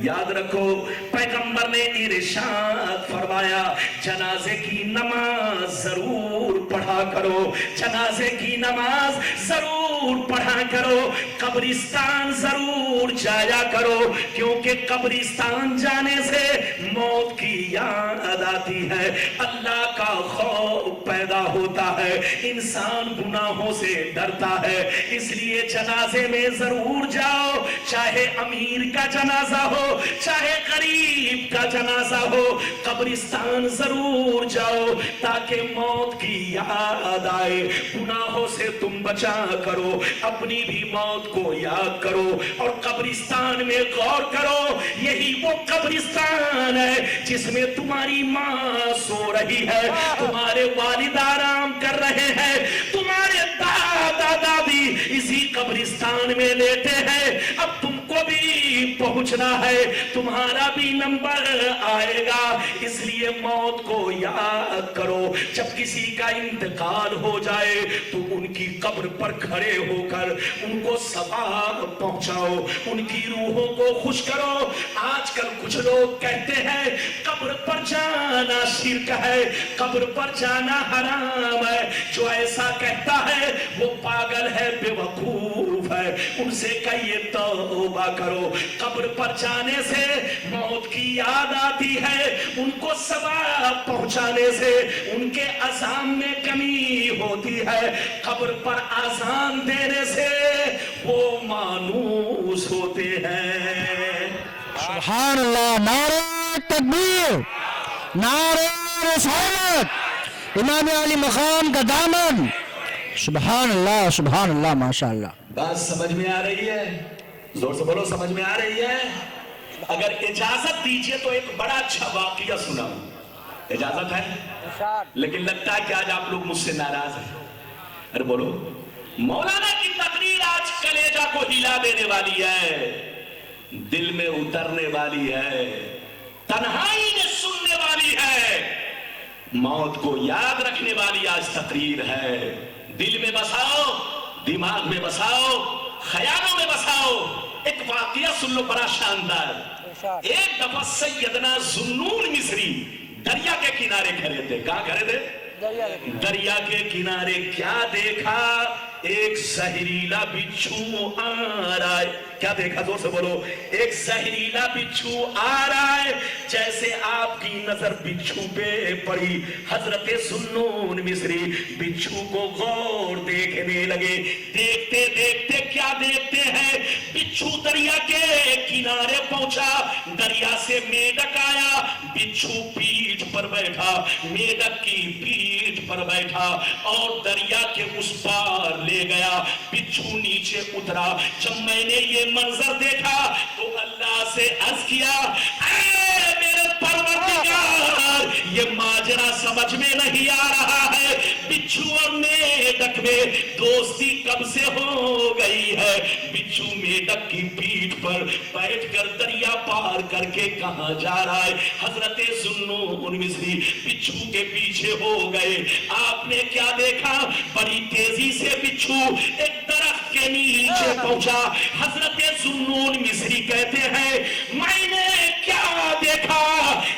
یاد رکھو پیغمبر نے ارشاد فرمایا جنازے کی نماز ضرور پڑھا کرو، جنازے کی نماز ضرور پڑھا کرو، قبرستان ضرور جایا کرو، کیونکہ قبرستان جانے سے موت کی یاد آتی ہے، اللہ کا خوف پیدا ہوتا ہے، انسان گناہوں سے ڈرتا ہے، اس لیے جنازے میں ضرور جاؤ، چاہے امیر کا جنازہ ہو چاہے غریب کا جنازہ ہو، قبرستان ضرور جاؤ تاکہ موت کی یاد آئے، گناہوں سے تم بچا کرو، اپنی بھی موت کو یاد کرو، اور قبرستان میں غور کرو، یہی وہ قبرستان ہے جس میں تمہاری ماں سو رہی ہے، تمہارے والد آرام کر رہے ہیں، تمہارے دادا دادی اسی قبرستان میں لیٹے ہیں، اب تم کو بھی پہنچنا ہے، تمہارا بھی نمبر آئے گا، اس لیے موت کو یاد کرو۔ جب کسی کا انتقال ہو جائے تو ان کی قبر پر کھڑے ہو کر ان کو ثواب پہنچاؤ، ان کی روحوں کو خوش کرو۔ آج کل کچھ لوگ کہتے ہیں قبر پر جانا شرک ہے، قبر پر جانا حرام ہے، جو ایسا کہتا ہے وہ پاگل ہے، بے وقوف ہے، ان سے کہیے توبہ کرو، قبر پر جانے سے موت کی یاد آتی ہے، ان کو ثواب پہنچانے سے ان کے اذان میں کمی ہوتی ہے، قبر پر اذان دینے سے وہ مانوس ہوتے ہیں۔ سبحان اللہ، نعرہ تکبیر، نعرہ رسالت، امام علی مقام کا دامن، سبحان اللہ ماشاء اللہ۔ بات سمجھ میں آ رہی ہے؟ زور سے بولو، سمجھ میں آ رہی ہے؟ اگر اجازت دیجئے تو ایک بڑا اچھا واقعہ سناؤں، اجازت ہے؟ لیکن لگتا ہے کہ آج آپ لوگ مجھ سے ناراض ہیں۔ ارے بولو، مولانا کی تقریر آج کلیجہ کو ہلا دینے والی ہے، دل میں اترنے والی ہے، تنہائی میں سننے والی ہے، موت کو یاد رکھنے والی آج تقریر ہے۔ دل میں بساؤ، دماغ میں بساؤ، خیالوں میں بساؤ۔ ایک واقعہ سن لو بڑا شاندار۔ ایک دفعہ سیدنا ذوالنون مصری دریا کے کنارے کھڑے تھے. کہاں کھڑے تھے؟ دریا کے دریا کے کنارے. کیا دیکھا؟ ایک زہریلا بچھو آ رہا ہے. کیا دیکھا؟ زور سے بولو. ایک زہریلا بچھو آ رہا ہے. جیسے آپ کی نظر بچھو پہ پڑی، حضرت ذوالنون مصری بچھو کو غور دیکھنے لگے. دیکھتے دیکھتے کیا دیکھتے ہیں؟ بچھو دریا کے کنارے پہنچا. دریا سے میڈک آیا، بچھو پیٹھ پر بیٹھا، میڈک کی پیٹھ پر بیٹھا اور دریا کے اس پار لے گیا. بچھو نیچے اترا. جب میں نے یہ منظر دیکھا تو اللہ سے عرض کیا، اے میرے پروردگار، یہ ماجرا سمجھ میں نہیں آ رہا ہے. بچھو اور میڈک میں دوستی کب سے ہو گئی ہے؟ بچھو میڈک کی پیٹھ پر بیٹھ کر دریا پار کر کے کہاں جا رہا ہے؟ حضرت ذوالنون مصری بچھو کے پیچھے ہو گئے. آپ نے کیا دیکھا؟ بڑی تیزی سے بچھو ایک درخت کے نیچے پہنچا. حضرت ذوالنون مصری کہتے ہیں، میں نے کیا دیکھا؟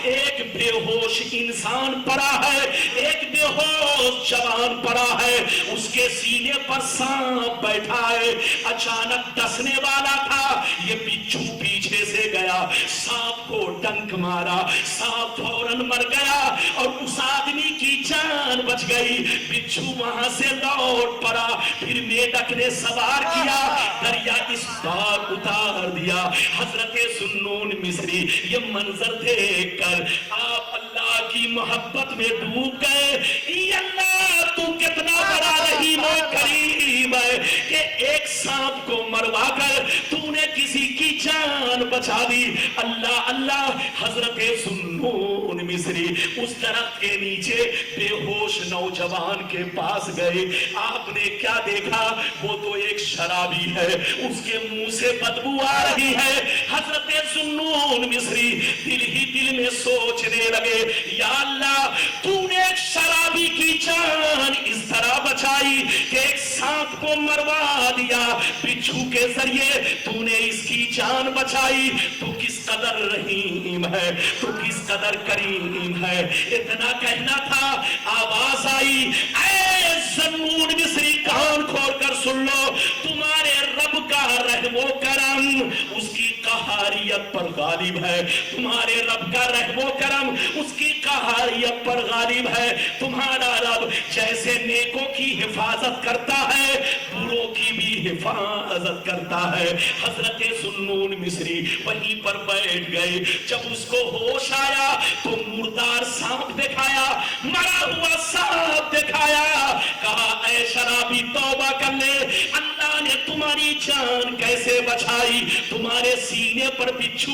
ایک بے ہوش انسان پڑا ہے، ایک بے ہوش جوان پڑا ہے، اس کے سینے پر سانپ بیٹھا ہے. اچانک ڈسنے والا تھا. یہ بچھو پیچھے سے گیا، سانپ کو ڈنک مارا، سانپ فوراً مر گیا اور اس آدمی کی جان بچ گئی. بچھو وہاں سے لوٹ پڑا. پھر میڈک نے سوار کیا، دریا اس پار اتار دیا. حضرت ذوالنون مصری یہ منظر دیکھ کر آپ اللہ کی محبت میں ڈوب گئے. یا اللہ، تو کتنا بڑا رحیم و کریم ہے کہ ایک سانپ کو مروا کر تو نے کسی کی جان بچا دی. اللہ اللہ. حضرت ذوالنون مصری اس درخت کے نیچے بے ہوش نوجوان کے پاس گئے. آپ نے کیا دیکھا؟ وہ تو ایک شرابی ہے، اس کے منہ سے بدبو آ رہی ہے. حضرت ذوالنون مصری دل ہی دل میں سوچنے لگے، یا اللہ، تو نے ایک شرابی کی جان اس طرح بچائی کہ ایک سانپ کو مروا دیا. بچھو کے ذریعے تو نے اس کی جان بچائی. تو کس قدر رحیم ہے، تو کس قدر کریم ہے. اتنا کہنا تھا، آواز آئی، اے ذوالنون مصری کان کھول کر سن لو، تمہارے رب کا رحم و کرم اس کی قہاریت پر غالب ہے. تمہارے رب کا رحم و کرم اس کی قہاریت پر غالب ہے. تمہارا رب جیسے نیکوں کی حفاظت کرتا ہے، بروں کی بھی حفاظت کرتا ہے. حضرت ذوالنون مصری وہیں پر بیٹھ گئے. جب اس کو ہوش آیا تو مردار سانپ دکھایا، مرا ہوا سانپ دکھایا. کہا، اے شرابی، توبہ کر لے. اللہ نے تمہاری جان کیسے بچائی؟ تمہارے سینے پر بچھو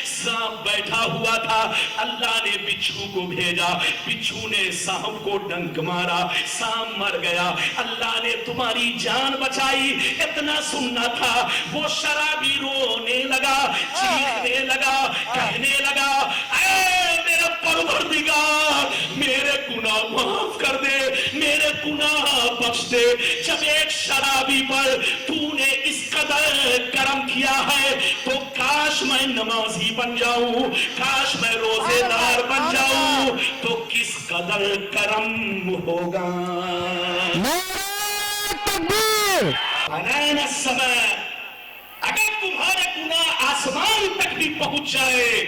سانپ بیٹھا ہوا تھا. اللہ نے بچھو کو بھیجا، بچھو نے سانپ کو ڈنک مارا، سانپ مر گیا. اللہ نے تمہاری جان بچائی. اتنا سننا تھا. وہ شرابی رونے لگا، چیخنے لگا، کہنے لگا، اے میرے پروردگار، میرے گناہ معاف کر دے، میرے گناہ بخش دے. جب ایک شرابی پر تو نے اس قدر کرم کیا ہے تو کاش میں نمازی بن جاؤں، کاش میں روزے دار بن جاؤں تو کس قدر کرم ہوگا. بنانا السماء، اگر تمہارے گناہ آسمان تک بھی پہنچ جائے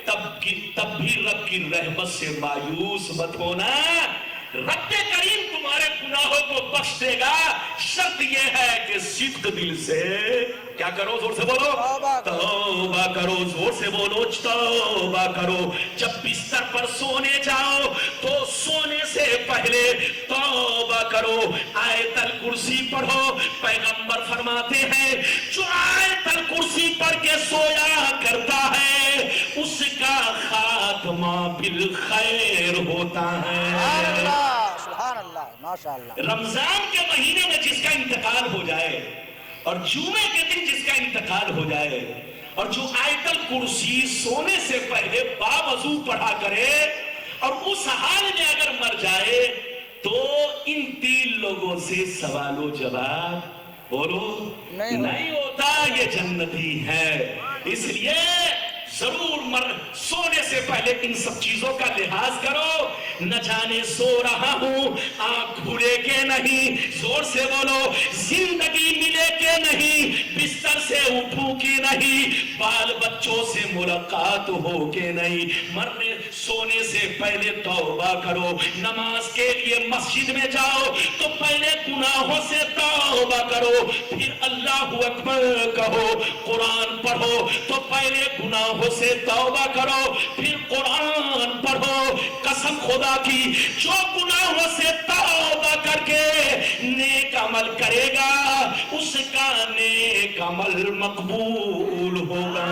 تب بھی رب کی رحمت سے مایوس مت ہونا. رب کریم تمہارے گناہوں کو بخش دے گا. شرط یہ ہے کہ صدق دل سے کیا کرو؟ زور سے بولو، توبہ کرو. زور سے بولو، توبہ کرو. جب بستر پر سونے جاؤ تو سونے سے پہلے توبہ کرو. آیت الکرسی پڑھو. پیغمبر فرماتے ہیں، جو آیت الکرسی پڑھ کے سویا کرتا ہے اس کا خاتمہ بالخیر ہوتا ہے. سبحان اللہ، ماشاء اللہ. رمضان کے مہینے میں جس کا انتقال ہو جائے اور جمعے کے دن جس کا انتقال ہو جائے اور جو آیت الکرسی سونے سے پہلے باوضو پڑھا کرے اور اس حال میں اگر مر جائے تو ان 3 لوگوں سے سوال و جواب بولو نہیں ہوتا. یہ جنتی ہے. اس لیے ضرور سونے سے پہلے ان سب چیزوں کا لحاظ کرو. نہ جانے سو رہا ہوں آنکھ کھلے کہ نہیں, زور سے بولو, زندگی ملے کہ نہیں, بستر سے اٹھوں کہ نہیں, بال بچوں سے ملاقات ہو کہ نہیں. مرنے سونے سے پہلے توبہ کرو. نماز کے لیے مسجد میں جاؤ تو پہلے گناہوں سے توبہ کرو, پھر اللہ اکبر کہو. قرآن پڑھو تو پہلے گناہوں سے توبہ کرو, پھر قرآن پڑھو. قسم خدا کی, جو گناہوں سے توبہ کر کے نیک عمل کرے گا اس کا نیک عمل مقبول ہوگا.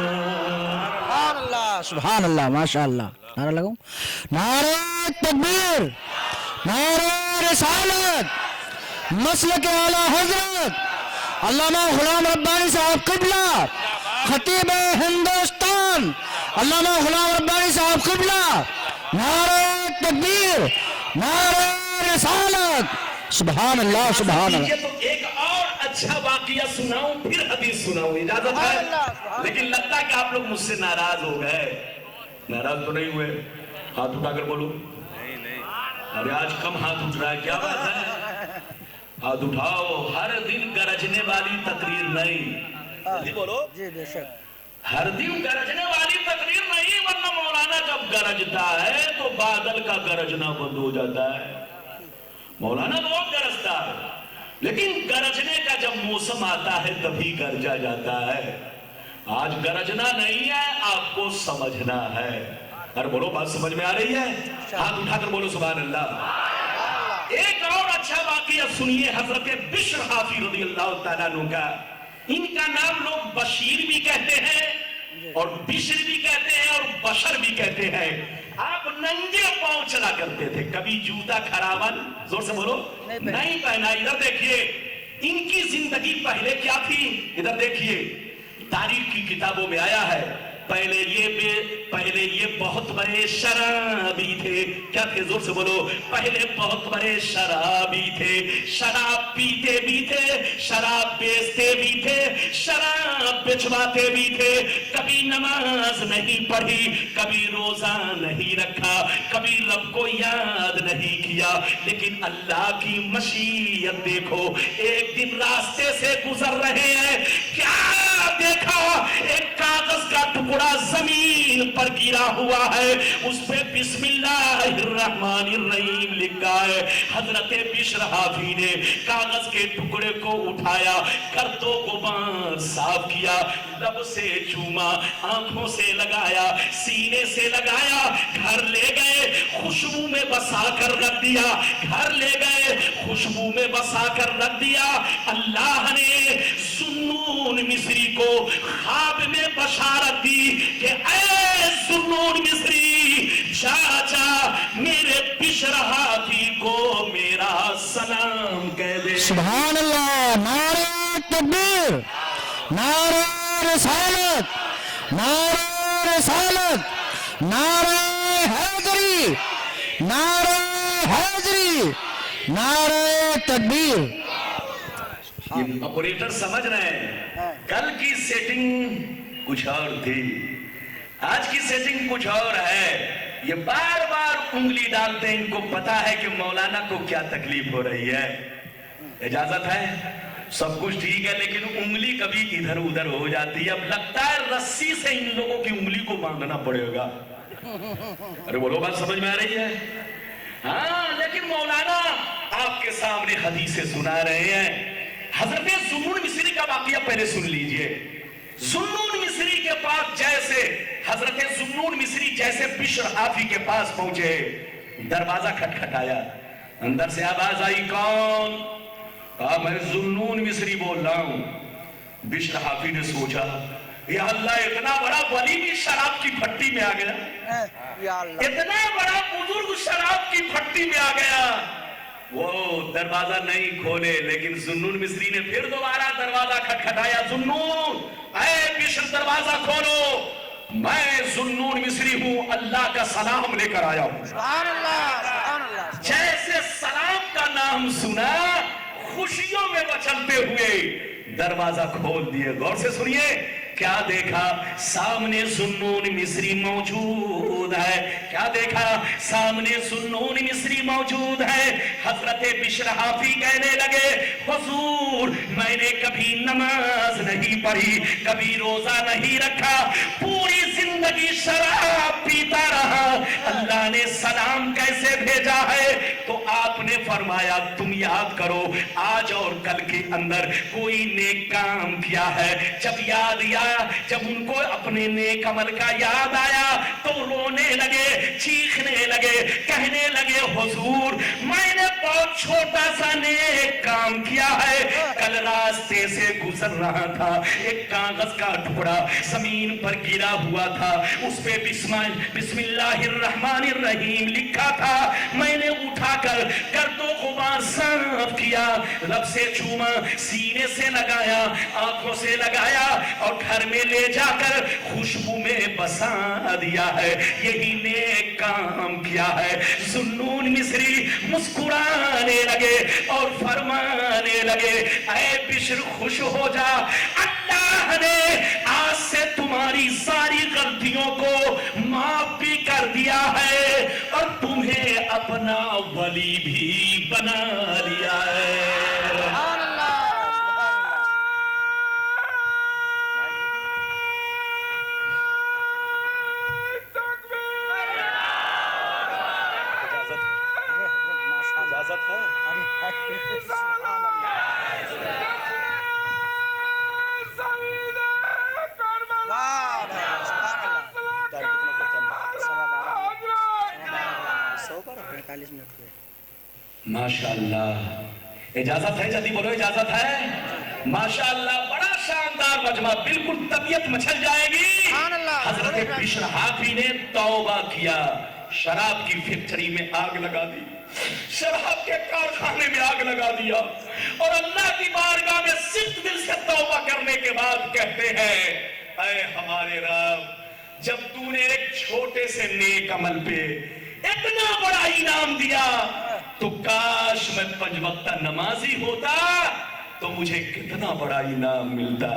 سبحان اللہ سبحان اللہ, ماشاء اللہ. نعرہ لگاؤں, نعرہ تکبیر, نعرہ رسالت, مسلک اعلیٰ حضرت علامہ غلام ربانی صاحب قبلہ, خطیب ہندوستان علامہ غلام ربانی صاحب قبلہ. نعرہ تکبیر, نعرہ رسالت. سبحان اللہ, سبحان اللہ. تو ایک اور اچھا واقعہ سناؤں پھر حدیث سناؤں, اجازت ہے؟ لیکن لگتا ہے کہ آپ لوگ مجھ سے ناراض ہو گئے. ناراض تو نہیں ہوئے؟ ہاتھ اٹھا کر بولو. ارے آج کم ہاتھ اٹھ رہا ہے, کیا بات ہے؟ ہاتھ اٹھاؤ. ہر دن گرجنے والی تقریر نہیں. جی بولو. جی بے شک. ہر دن گرجنے والی تقریر نہیں, ورنہ مولانا جب گرجتا ہے تو بادل کا گرجنا بند ہو جاتا ہے. مولانا بہت گرجتا ہے, لیکن گرجنے کا جب موسم آتا ہے تبھی گرجا جاتا ہے. آج گرجنا نہیں ہے, آپ کو سمجھنا ہے. ارے بولو, بات سمجھ میں آ رہی ہے؟ ہاتھ اٹھا کر بولو سبحان اللہ. ایک اور اچھا واقعہ سنیے حضرت بشر حافی رضی اللہ تعالیٰ عنہ کا. ان کا نام لوگ بشیر بھی کہتے ہیں اور بشر بھی کہتے ہیں اور بشر بھی کہتے ہیں. آپ ننگے پاؤں چلا کرتے تھے, کبھی جوتا کھراون, زور سے بولو, نہیں پہنا. ادھر دیکھیے ان کی زندگی پہلے کیا تھی, ادھر دیکھیے. تاریخ کی کتابوں میں آیا ہے پہلے یہ بہت بڑے شرابی تھے. کیا تھے, زور سے بولو. پہلے بہت بڑے شرابی تھے, شراب پیتے بھی تھے, شراب بیچتے بھی تھے, شراب بچواتے بھی تھے. کبھی نماز نہیں پڑھی, کبھی روزہ نہیں رکھا, کبھی رب کو یاد نہیں کیا. لیکن اللہ کی مشیت دیکھو, ایک دن راستے سے گزر رہے ہیں, کیا دیکھا, ایک کاغذ کا ٹکڑا زمین پر گرا ہوا ہے, اس پہ بسم اللہ الرحمن الرحیم لکھا ہے. حضرت بشر حافی نے کاغذ کے ٹکڑے کو اٹھایا, گردوں کو غبار صاف کیا, لب سے چوما, آنکھوں سے لگایا, سینے سے لگایا, گھر لے گئے, خوشبو میں بسا کر رکھ دیا, گھر لے گئے, خوشبو میں بسا کر رکھ دیا. اللہ نے ذوالنون مصری کو خواب میں بشارت دی کہ اے ذوالنون مصری, جا جا میرے بشر حافی کو میرا سلام کہہ دے. سبحان اللہ. نعرہ تکبیر, نعرہ رسالت, نعرہ رسالت, نعرہ حیدری, نعرہ حیدری, نعرہ تکبیر. یہ آپریٹر سمجھ رہے ہیں, کل کی سیٹنگ کچھ اور تھی, آج کی سیٹنگ کچھ اور ہے. یہ بار بار انگلی ڈالتے ہیں, ان کو پتا ہے کہ مولانا کو کیا تکلیف ہو رہی ہے. اجازت ہے, سب کچھ ٹھیک ہے, لیکن انگلی کبھی ادھر ادھر ہو جاتی ہے. اب لگتا ہے رسی سے ان لوگوں کی انگلی کو باندھنا پڑے گا. ارے بولو, بات سمجھ میں آ رہی ہے؟ ہاں, لیکن مولانا آپ کے سامنے حدیثیں سنا رہے ہیں. حضرت ذوالنون مصری کا واقعہ پہلے سن لیجئے. ذوالنون مصری کے پاس جیسے حضرت ذوالنون مصری جیسے بشر حافی کے پاس پہنچے, دروازہ کھٹکھٹایا, اندر سے آواز آئی, کون؟ کہا میں ذوالنون مصری بول رہا ہوں. بشر حافی نے سوچا, یا اللہ, اتنا بڑا ولی بھی شراب کی پھٹی میں آ گیا, یا اللہ, اتنا بڑا بزرگ شراب کی پھٹی میں آ گیا. وہ دروازہ نہیں کھولے, لیکن ذوالنون مصری نے پھر دوبارہ دروازہ کھٹکھٹایا. ذوالنون, اے بشر دروازہ کھولو, میں ذوالنون مصری ہوں, اللہ کا سلام لے کر آیا ہوں. سبحان اللہ, سبحان اللہ. جیسے سلام کا نام سنا, خوشیوں میں مچلتے ہوئے دروازہ کھول دیے. غور سے سنیے کیا دیکھا؟ سامنے ذوالنون مصری موجود ہے. کیا دیکھا؟ سامنے ذوالنون مصری موجود ہے. حضرت بشر حافی کہنے لگے حضور میں نے کبھی نماز نہیں پڑھی, کبھی روزہ نہیں رکھا, پوری زندگی شراب پیتا رہا, اللہ نے سلام کیسے بھیجا ہے؟ تو آپ نے فرمایا تم یاد کرو آج اور کل کے اندر کوئی نیک کام کیا ہے. جب یاد آیا, جب ان کو اپنے نیک عمل کا یاد آیا تو رونے لگے, چیخنے لگے, کہنے لگے حضور میں نے بہت چھوٹا سا نیک کام کیا ہے. کل راستے سے گزر رہا تھا, ایک کاغذ کا ٹکڑا زمین پر گرا ہوا تھا, اس پہ بسم اللہ الرحمن الرحیم لکھا تھا. میں نے اٹھا کر گرد و غبار صاف کیا, لب سے چوما, سینے سے لگایا, آنکھوں سے لگایا اور گھر میں لے جا کر خوشبو میں بسا دیا ہے. یہی نیک کام کیا ہے. ذوالنون مصری مسکرانے لگے اور فرمانے لگے اے بشر خوش ہو جا, اللہ نے آج سے تمہاری ساری غلطیوں کو معاف بھی کر دیا ہے اور تمہیں اپنا ولی بھی بنا لیا ہے. سبحان اللہ, سبحان اللہ. اجازت ہے؟ سبحان اللہ. واہ بھائی, سبحان اللہ. ٹائم کتنا کرتا ہے؟ سوا 12 100 پر 45 منٹ ہوئے. ماشاءاللہ. اجازت ہے؟ جلدی بولو اجازت ہے. ماشاءاللہ بڑا شاندار مجمع, بالکل طبیعت مچل جائے گی. سبحان اللہ. حضرت بشر حافی نے توبہ کیا, شراب کی فیکٹری میں آگ لگا دی, شراب کے کارخانے میں آگ لگا دیا اور اللہ کی بارگاہ میں صرف دل سے توبہ کرنے کے بعد کہتے ہیں اے ہمارے رب, جب تو نے ایک چھوٹے سے نیک عمل پہ اتنا بڑا انعام دیا تو کاش میں 5 وقتہ نمازی ہوتا تو مجھے کتنا بڑا انعام ملتا.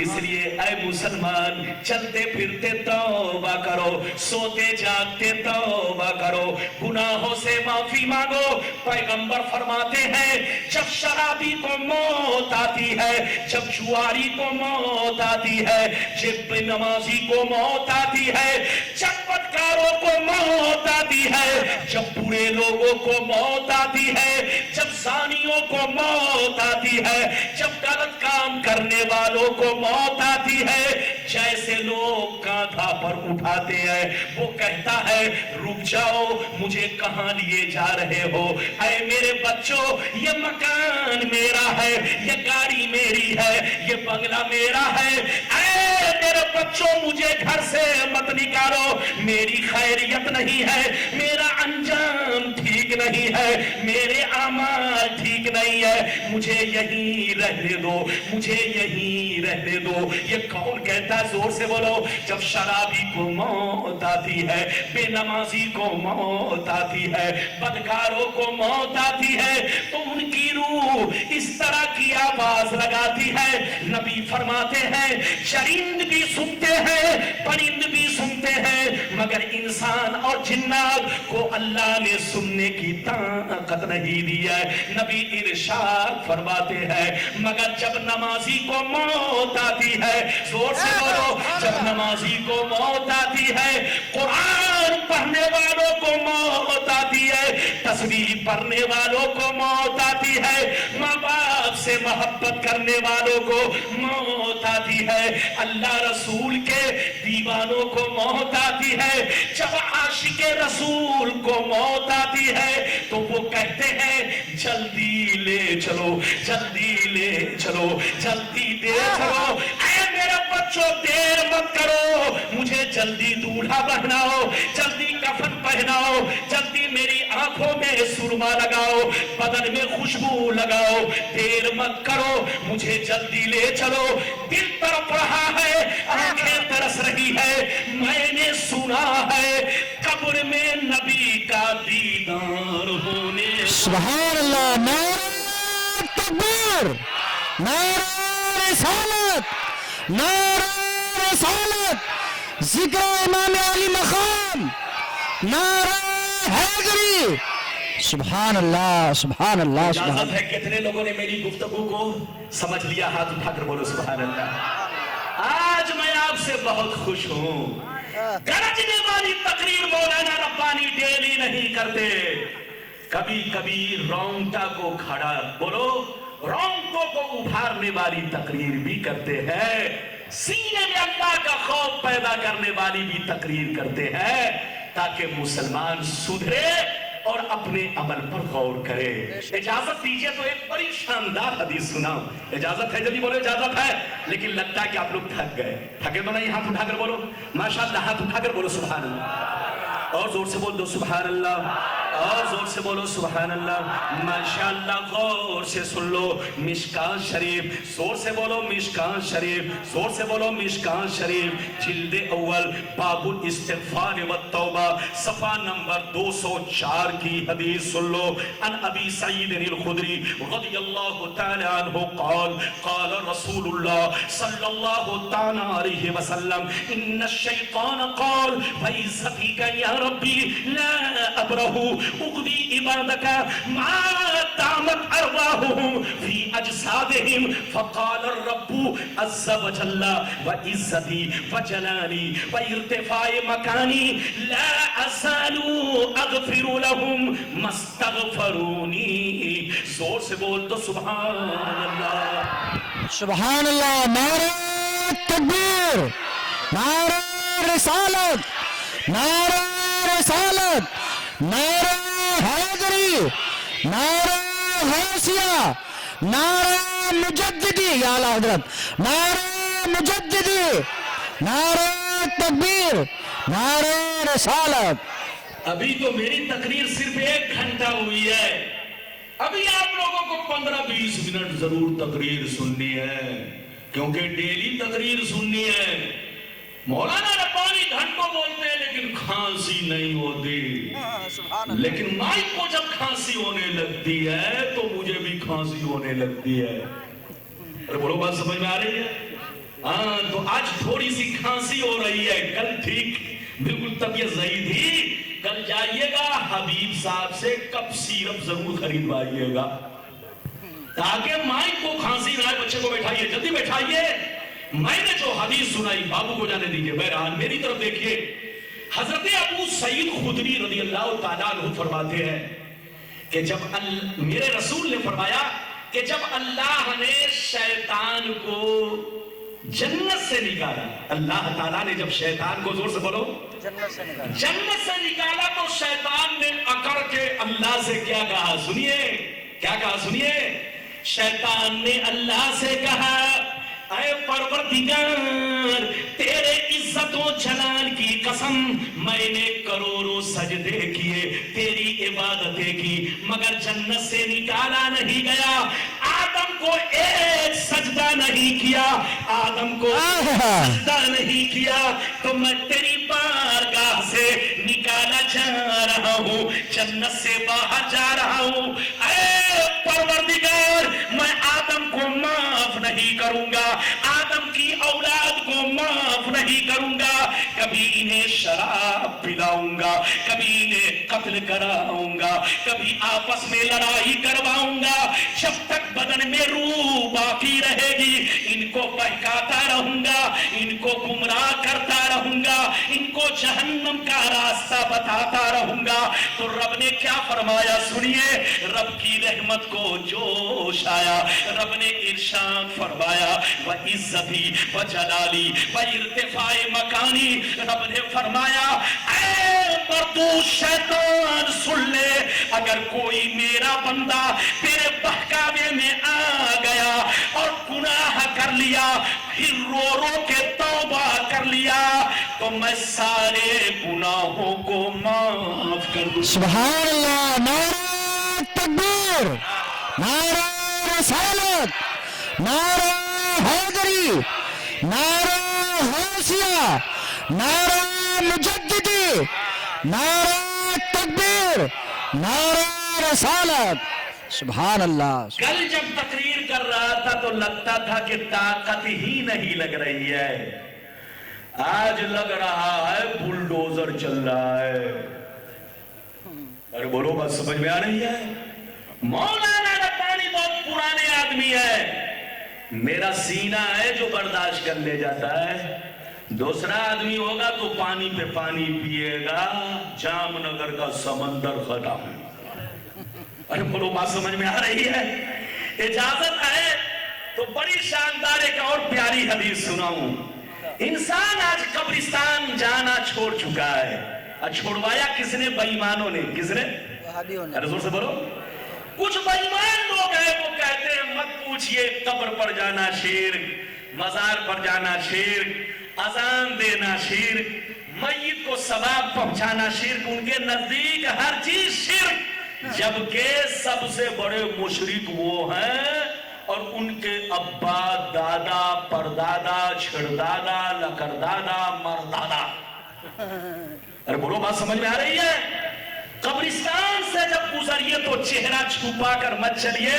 اس لیے اے مسلمان چلتے پھرتے توبہ کرو, سوتے جاگتے توبہ کرو, گناہوں سے معافی مانگو. پیغمبر فرماتے ہیں جب شرابی کو موت آتی ہے, جب جواری کو موت آتی ہے, جب بے نمازی کو موت آتی ہے, جب بدکاروں کو موت آتی ہے, جب برے لوگوں کو موت آتی ہے, جب زانیوں کو موت آتی ہے, جب غلط کام کرنے والوں کو موت آتی ہے, جیسے لوگ کاندھا پر اٹھاتے ہیں, وہ کہتا ہے رک جاؤ مجھے کہاں لیے جا رہے ہو؟ اے میرے بچوں یہ مکان میرا ہے, یہ گاڑی میری ہے, یہ بنگلہ میرا ہے. اے میرے بچوں مجھے گھر سے مت نکالو, میری خیریت نہیں ہے, میرا انجام ٹھیک نہیں ہے, میرے اعمال ٹھیک نہیں ہے, مجھے یہیں رہنے دو, مجھے یہیں رہنے دو. یہ کون کہتا ہے؟ زور سے بولو. جب شرابی کو موت آتی ہے, بے نمازی کو موت آتی ہے, بدکاروں کو موت آتی ہے تو ان کی روح اس طرح کی آواز لگاتی ہے. نبی فرماتے ہیں چرند بھی سنتے ہیں, پرند بھی سنتے ہیں, مگر انسان اور جنات کو اللہ نے سننے کی طاقت نہیں دی ہے. نبی ارشاد فرماتے ہیں مگر جب نمازی کو موت آتی ہے, زور سے بولو, جب نمازی کو موت آتی ہے, قرآن پڑھنے والوں کو موت آتی ہے, تسبیح پڑھنے والوں کو موت آتی ہے, ماں باپ سے محبت کرنے والوں کو موت آتی ہے, اللہ رسول کے دیوانوں کو موت آتی ہے, جب عاشق رسول کو موت آتی ہے تو وہ کہتے ہیں جلدی لے چلو, جلدی لے چلو, جلدی دے چلو. اے میرے بچوں دیر مت کرو, مجھے جلدی دولہا پہناؤ, جلدی کفن پہناؤ, جلدی میری آنکھوں میں سرما لگاؤ, بدن میں خوشبو لگاؤ, دیر مت کرو, مجھے جلدی لے چلو. دل تڑپ رہا ہے, آنکھیں ترس رہی ہے, میں نے سنا ہے قبر میں نبی کا دیدار ہونے. سبحان اللہ. نعرہ تکبیر, نعرہ رسالت, نعرہ رسالت، ذکر امام علی مقام، نعرہ حیدری. سبحان اللہ سبحان اللہ سبحان اجازت اللہ. ہے کتنے لوگوں نے میری گفتگو کو سمجھ لیا؟ ہاتھ اٹھا کر بولو سبحان اللہ. آج میں آپ سے بہت خوش ہوں. گرجنے والی تقریر مولانا ربانی ڈیلی نہیں کرتے، کبھی کبھی رونگٹا کو کھڑا بولو رونگٹوں کو ابھارنے والی تقریر بھی کرتے ہیں، سینے میں اللہ کا خوف پیدا کرنے والی بھی تقریر کرتے ہیں، تاکہ مسلمان سدھرے اور اپنے عمل پر غور کرے. اجازت دیجئے تو ایک بڑی شاندار حدیث سناؤں. اجازت ہے؟ جلدی بولو اجازت ہے. لیکن لگتا ہے کہ آپ لوگ تھک گئے. تھکے تو نہیں؟ ہاتھ اٹھا کر بولو ماشاءاللہ، ہاتھ اٹھا کر بولو سبحان اللہ. اور زور سے بول دو سبحان اللہ، اور زور سے بولو سبحان اللہ. ماشاءاللہ غور سے سن لو مشکاۃ شریف، زور سے بولو مشکاۃ شریف، زور سے بولو مشکاۃ شریف، جلد اول باب الاستغفار والتوبہ، صفحہ نمبر 204 کی حدیث سن لو. ان ابی سعید الخدری رضی اللہ تعالی عنہ قال قال رسول اللہ صلی اللہ تعالی علیہ وسلم ان الشیطان قال فعزتک یا ربی لا ابرہ اقضی عبادک ما دامت ارواحهم فی اجسادهم فقال الرب عز وجل وعزتی وجلالی وارتفاع مکانی لا ازال اغفر لهم ما استغفرونی. زور سے بول دو سبحان اللہ سبحان اللہ. نعرہ تکبیر، نعرہ رسالت، نعرہ رسالت، نعرہ حیدری، نعرہ غوثیہ، نعرہ مجددی. یا اعلیٰ حضرت نعرہ مجددی، نعرہ تکبیر، نعرہ رسالت. ابھی تو میری تقریر صرف 1 گھنٹہ ہوئی ہے، ابھی آپ لوگوں کو 15-20 منٹ ضرور تقریر سننی ہے، کیونکہ ڈیلی تقریر سننی ہے. مولانا ربانی گھنٹوں بولتے ہیں لیکن کھانسی نہیں ہوتی، لیکن مائک کو جب کھانسی ہونے لگتی ہے تو مجھے بھی کھانسی ہونے لگتی ہے. ارے بولو بات سمجھ میں آ رہی ہے؟ ہاں تو آج تھوڑی سی کھانسی ہو رہی ہے، کل ٹھیک بالکل طبیعت صحیح تھی. کل جائیے گا حبیب صاحب سے کپ سیرپ ضرور خریدوائیے گا تاکہ مائک کو کھانسی نہ آئے. بچے کو بیٹھائیے، جلدی بیٹھائیے. میں نے جو حدیث سنائی بابو کو جانے دیجئے. بہرحال میری طرف دیکھیے، حضرت ابو سعید خدری رضی اللہ تعالیٰ عنہ فرماتے ہیں کہ جب میرے رسول نے فرمایا کہ جب اللہ نے شیطان کو جنت سے نکالا، اللہ تعالیٰ نے جب شیطان کو زور سے بولو جنت سے نکالا تو شیطان نے اکڑ کے اللہ سے کیا کہا؟ سنیے کیا کہا، سنیے. شیطان نے اللہ سے کہا اے پروردگار تیرے عزت و جلال کی قسم میں نے کروڑوں سجدے کیے، تیری عبادتیں کی، مگر جنت سے نکالا نہیں گیا. آدم کو ایک سجدہ نہیں کیا، آدم کو سجدہ نہیں کیا تو میں تیری بارگاہ سے نکالا جا رہا ہوں، جنت سے باہر جا رہا ہوں. اے پروردگار میں آدم کو معاف نہیں کروں گا، آدم کی اولاد کو معاف نہیں کروں گا. کبھی انہیں شراب پلاؤں گا، کبھی انہیں قتل کراؤں گا، کبھی آپس میں لڑائی کرواؤں گا. جب تک بدن میں روح باقی رہے گی ان کو بہکاتا رہوں گا، ان کو گمراہ کرتا رہوں گا، ان کو جہنم کا راستہ بتاتا رہوں گا. تو رب نے کیا فرمایا؟ سنیے، رب کی رحمت کو جوش آیا، رب نے ارشاد فرمایا وعزتی وجلالی وارتفاع مکانی. رب نے فرمایا اے مردود شیطان سن لے، اگر کوئی میرا بندہ تیرے بہکاوے میں آ گیا اور گناہ کر لیا، پھر رو رو کے توبہ کر لیا تو میں سارے گناہوں کو معاف کر دوں. سبحان اللہ. نعرہ تکبیر، نعرہ رسالت، نعرہ حیدری، نعرہ غوثیہ، نعرہ مجددی، نعرہ تکبیر، نعرہ رسالت. سبحان اللہ. کل جب تقریر کر رہا تھا تو لگتا تھا کہ طاقت ہی نہیں لگ رہی ہے، آج لگ رہا ہے بلڈوزر چل رہا ہے. ارے بولو بات سمجھ میں آ رہی ہے؟ مولانا ربانی بہت پرانے آدمی ہے. میرا سینہ ہے جو برداشت کر لے جاتا ہے. دوسرا آدمی ہوگا تو پانی پہ پانی پیے گا. جام نگر کا سمندر ختم. ارے بولو بات سمجھ میں آ رہی ہے؟ اجازت ہے تو بڑی شاندار ایک اور پیاری حدیث سناؤں. انسان آج قبرستان جانا چھوڑ چکا ہے. چھوڑوایا کس نے؟ بے ایمانوں نے. کس نے؟ ارے زور سے بولو. کچھ بے ایمان لوگ ہیں وہ کہتے ہیں مت پوچھئے قبر پر جانا شرک, مزار پر جانا شرک, اذان دینا شرک, میت کو ثواب پہنچانا شرک. ان کے نزدیک ہر چیز شرک, جبکہ سب سے بڑے مشرک وہ ہیں اور ان کے ابا, دادا, پردادا, چھڑدادا, لکردادا, مردادا. ارے بولو بات سمجھ میں آ رہی ہے؟ قبرستان سے جب گزریے تو چہرہ چھپا کر مت چلیے,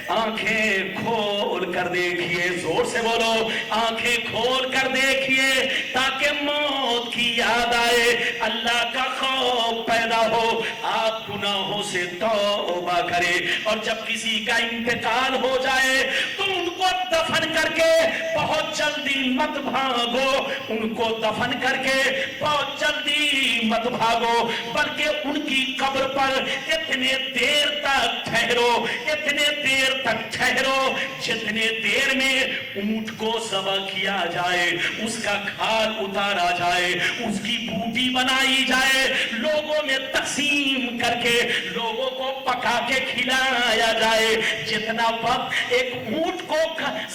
آنکھیں کھول کر دیکھیے. زور سے بولو, آنکھیں کھول کر دیکھیے تاکہ موت کی یاد آئے, اللہ کا خوف پیدا ہو, آپ گناہوں سے توبہ کرے. اور جب کسی کا انتقال ہو جائے تو ان کو دفن کر کے بہت جلدی مت بھاگو. ان کو دفن کر کے بہت جلدی مت بھاگو, بلکہ ان کی قبر پر اتنے دیر تک ٹھہرو, اتنے دیر تک ٹھہرو جتنے دیر میں اونٹ کو ذبح کیا جائے, اس کا کھال اتارا جائے, اس کی بوٹی بنائی جائے, لوگوں میں تقسیم کر کے لوگوں کو پکا کے کھلایا جائے. جتنا وقت ایک اونٹ کو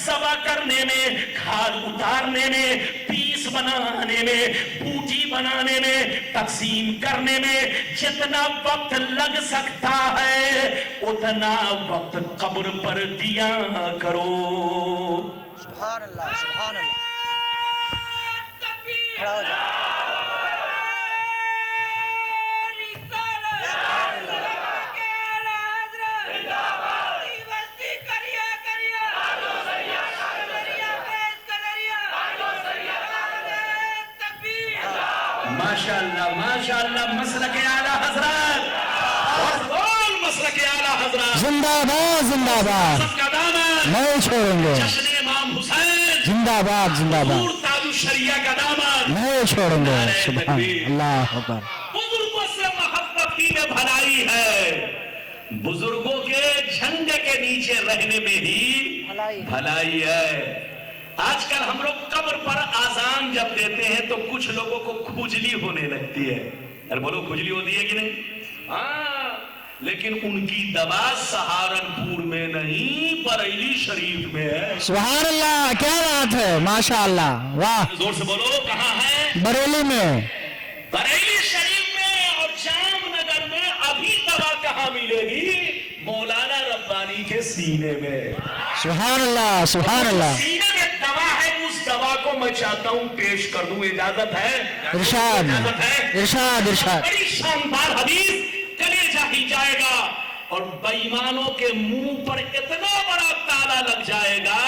ذبح کرنے میں, کھال اتارنے میں, پیس بنانے میں, بوٹی بنانے میں, تقسیم کرنے میں جتنا وقت لگ سکتا ہے اتنا وقت قبر پر دیا کرو. سبحان اللہ, سبحان اللہ. کھڑا ہو جاؤ. ماشاءاللہ ماشاءاللہ, مسلک اعلیٰ حضرات, مسلک اعلیٰ حضرات زندہ باد, زندہ باد, سب کا دامن نہیں چھوڑیں گے. جشن امام حسین, زندہ باد, زندہ باد, نور تاج الشریعہ کا دامن نہیں چھوڑیں گے. سبحان اللہ اکبر. بزرگوں سے محبت کی میں بھلائی ہے, بزرگوں کے جھنڈے کے نیچے رہنے میں ہی بھلائی ہے. آج کل ہم لوگ قبر پر آذان جب دیتے ہیں تو کچھ لوگوں کو کھجلی ہونے لگتی ہے. ارے بولو کھجلی ہوتی ہے کہ نہیں؟ ہاں, لیکن ان کی دوا سہارنپور میں نہیں بریلی شریف میں ہے. سبحان اللہ, کیا بات ہے, ماشاءاللہ, واہ. زور سے بولو, کہاں ہے؟ بریلی میں, بریلی شریف میں. اور جام نگر میں ابھی دوا کہاں ملے گی؟ مولانا ربانی کے سینے میں. سبحان اللہ, سبحان اللہ. سینے میں دوا ہے, اس دوا کو میں چاہتا ہوں پیش کر دوں. اجازت ہے؟ ارشاد, اجازت ہے؟ ارشاد, ارشاد. بڑی شاندار حدیث, کلیجہ ہی جائے گا اور بے ایمانوں کے منہ پر اتنا بڑا تالا لگ جائے گا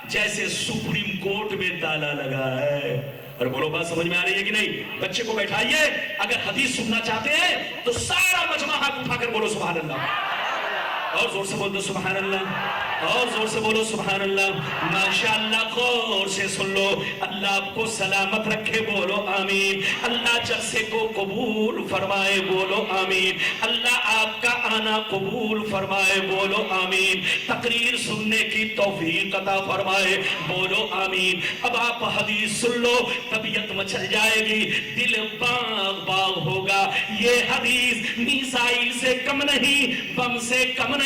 جیسے سپریم کورٹ میں تالا لگا ہے. اور بولو بات سمجھ میں آ رہی ہے کہ نہیں؟ بچے کو بیٹھائیے, اگر حدیث سننا چاہتے ہیں تو سارا مجمع ہاتھ اٹھا کر بولو سبحان اللہ, اور زور سے بول دو سبحان اللہ, اور زور سے بولو سبحان اللہ. ماشاءاللہ, غور سے سن لو. اللہ آپ کو سلامت رکھے, بولو آمین. اللہ جلسے کو قبول فرمائے, بولو آمین. اللہ آپ کا آنا قبول فرمائے, بولو آمین. تقریر سننے کی توفیق عطا فرمائے, بولو آمین. اب آپ حدیث سن لو, طبیعت مچل جائے گی, دل باغ باغ ہوگا. یہ حدیث میسائل سے کم نہیں, بم سے کم نہیں.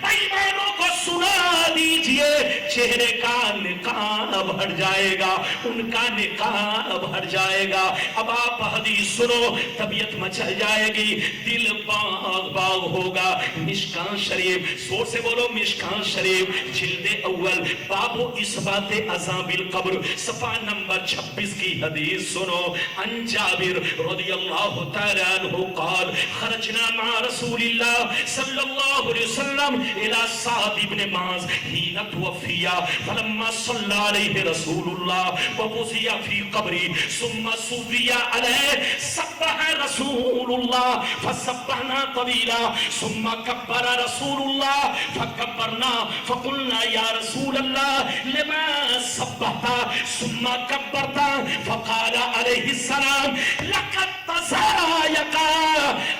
بے ایمانوں کو سنا دیجئے, چہرے کا نقاب ہٹ جائے گا, ان کا نقاب ہٹ جائے گا. اب آپ حدیث سنو, طبیعت مچل جائے گی, دل باغ باغ ہوگا. مشکاں شریف, زور سے بولو مشکاں شریف, جلد اول, باب اثبات عذاب القبر, صفحہ نمبر 26 کی حدیث سنو. عن جابر رضی اللہ تعالی عنہ قال خرجنا مع رسول اللہ صلی اللہ علیہ وسلم الى سعد ابن معاذ حين توفي فلما صلى عليه رسول الله ووضع في قبره ثم صلي عليه سبح رسول الله فسبحنا طويلا ثم كبر رسول الله فكبرنا فقلنا يا رسول الله لما سبحت ثم كبرت فقال عليه السلام لقد تزايق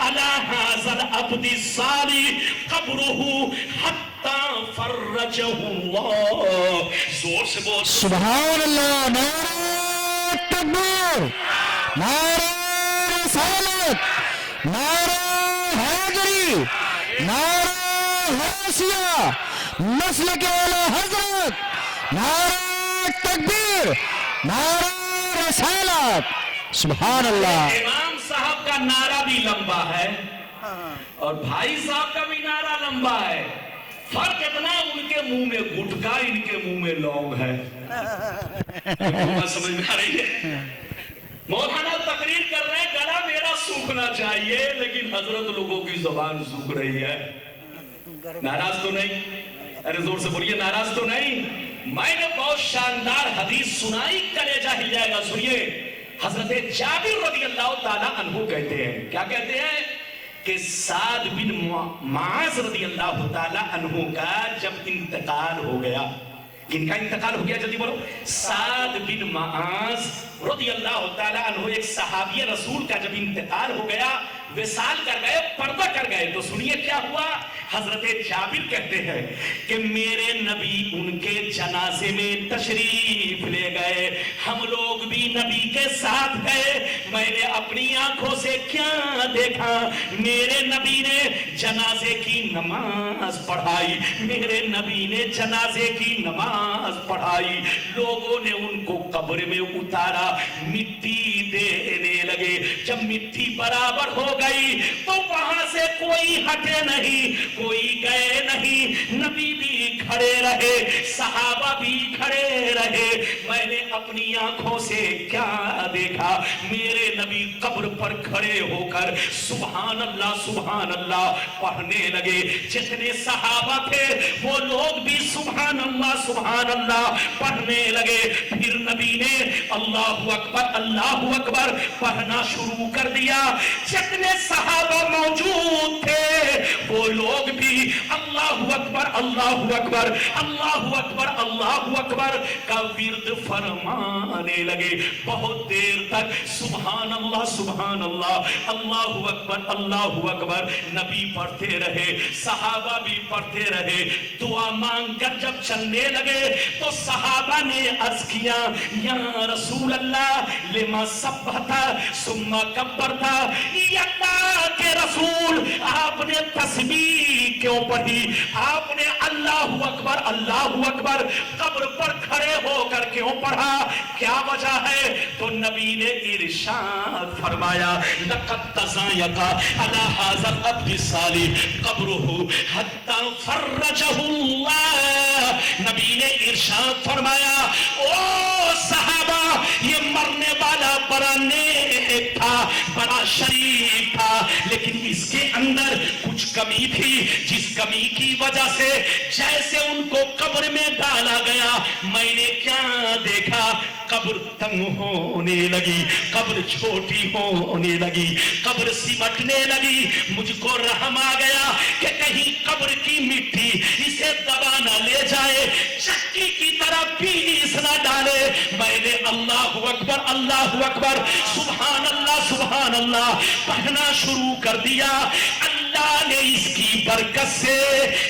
على هذا العبد الصالح قبره حتى فرجه الله. زور سے بول سبحان اللہ. نعرہ تکبیر، نعرہ رسالت، نعرہ حیدری، نعرہ غوثیہ، مسلک اعلی حضرت، نعرہ تکبیر، نعرہ رسالت. سبحان اللہ. امام صاحب کا نعرہ بھی لمبا ہے اور بھائی صاحب کا بھی نعرہ لمبا ہے. فرق اتنا ان کے منہ میں گٹکا ان کے منہ میں لونگ ہے. بات سمجھ میں آ رہی ہے؟ مولانا تقریر کر رہے ہیں گلا میرا سوکھنا چاہیے لیکن حضرت لوگوں کی زبان سوکھ رہی ہے. ناراض تو نہیں؟ ارے زور سے بولیے ناراض تو نہیں؟ میں نے بہت شاندار حدیث سنائی کلیجہ ہل جائے گا. سنیے حضرت جابر رضی اللہ تعالیٰ عنہ کہتے ہیں. کیا کہتے ہیں؟ کہ سعد بن معاذ رضی اللہ تعالیٰ عنہ کا جب انتقال ہو گیا. ان کا انتقال ہو گیا جلدی بولو. سعد بن معاذ رضی اللہ تعالیٰ عنہ ایک صحابی رسول کا جب انتقال ہو گیا وصال کر گئے پردہ کر گئے تو سنیے کیا ہوا. حضرت جابر کہتے ہیں کہ میرے نبی ان کے جنازے میں تشریف لے گئے. ہم لوگ بھی نبی کے ساتھ گئے. میں نے اپنی آنکھوں سے کیا دیکھا. میرے نبی نے جنازے کی نماز پڑھائی. میرے نبی نے جنازے کی نماز پڑھائی. لوگوں نے ان کو قبر میں اتارا, مٹی دینے لگے. جب مٹی برابر ہو گئی تو وہاں سے کوئی ہٹے نہیں, کوئی گئے نہیں. نبی بھی کھڑے رہے, صحابہ بھی کھڑے رہے. میں نے اپنی آنکھوں سے کیا دیکھا. میرے نبی قبر پر کھڑے ہو کر سبحان اللہ سبحان اللہ پڑھنے لگے. جتنے صحابہ تھے وہ لوگ بھی سبحان اللہ پڑھنے لگے. پھر نبی نے اللہ اکبر پڑھنا شروع کر دیا. جتنے صحابہ موجود تھے وہ لوگ بھی اللہ اکبر اللہ اکبر اللہ اکبر اللہ اکبر کا ورد فرمانے لگے. بہت دیر تک سبحان اللہ اللہ اکبر نبی پڑھتے رہے, صحابہ بھی پڑھتے رہے. دعا مانگ کر جب چلنے لگے تو صحابہ نے عرض کیا یا رسول اللہ لما سبحتا ثم کبرتا. یا اللہ کے رسول آپ نے تسبیح کیوں پڑھی, آپ نے اللہ اکبر قبر پر کھڑے ہو کر کیوں پڑھا, کیا وجہ ہے؟ تو نبی نے ارشاد فرمایا لقد تزايق على هذا العبد الصالح قبره حتى فرجه الله. نبی نے ارشاد فرمایا او صحابہ یہ مرنے والا بڑا نیک تھا, بڑا شریف تھا, لیکن اس کے اندر کچھ کمی تھی جس کمی کی وجہ سے جیسے ان کو قبر میں ڈالا گیا میں نے کیا دیکھا, قبر تنگ ہونے لگی, قبر چھوٹی ہونے لگی, قبر سمٹنے لگی. مجھ کو رحم آ گیا کہ کہیں قبر کی مٹی اسے دبا نہ لے جائے, چکی کی طرح پیس نہ ڈالے. میں نے اللہ اکبر سبحان اللہ پڑھنا شروع کر دیا. اللہ نے اس کی برکت سے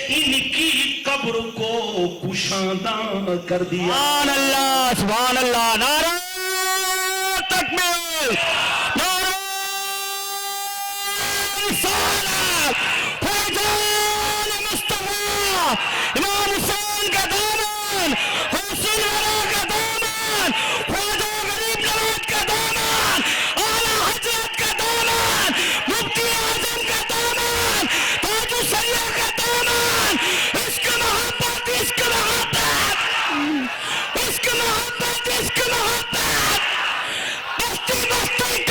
ان کی قبر کو کشادہ کر دیا. سبحان اللہ. نعرہ تکبیر, نعرہ رسالت. فیضان مصطفیٰ امام حسین کا دامن, حسین والا کا دامن, فیضان غریب نواز کا دامن, اعلیٰ حضرت کا دامن, مفتی اعظم کا دامن, تاج الشریعہ کا دامن. عشق محبت عشق محبت عشق محبت عشق محبت بستی بستی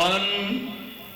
1,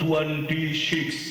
26।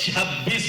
26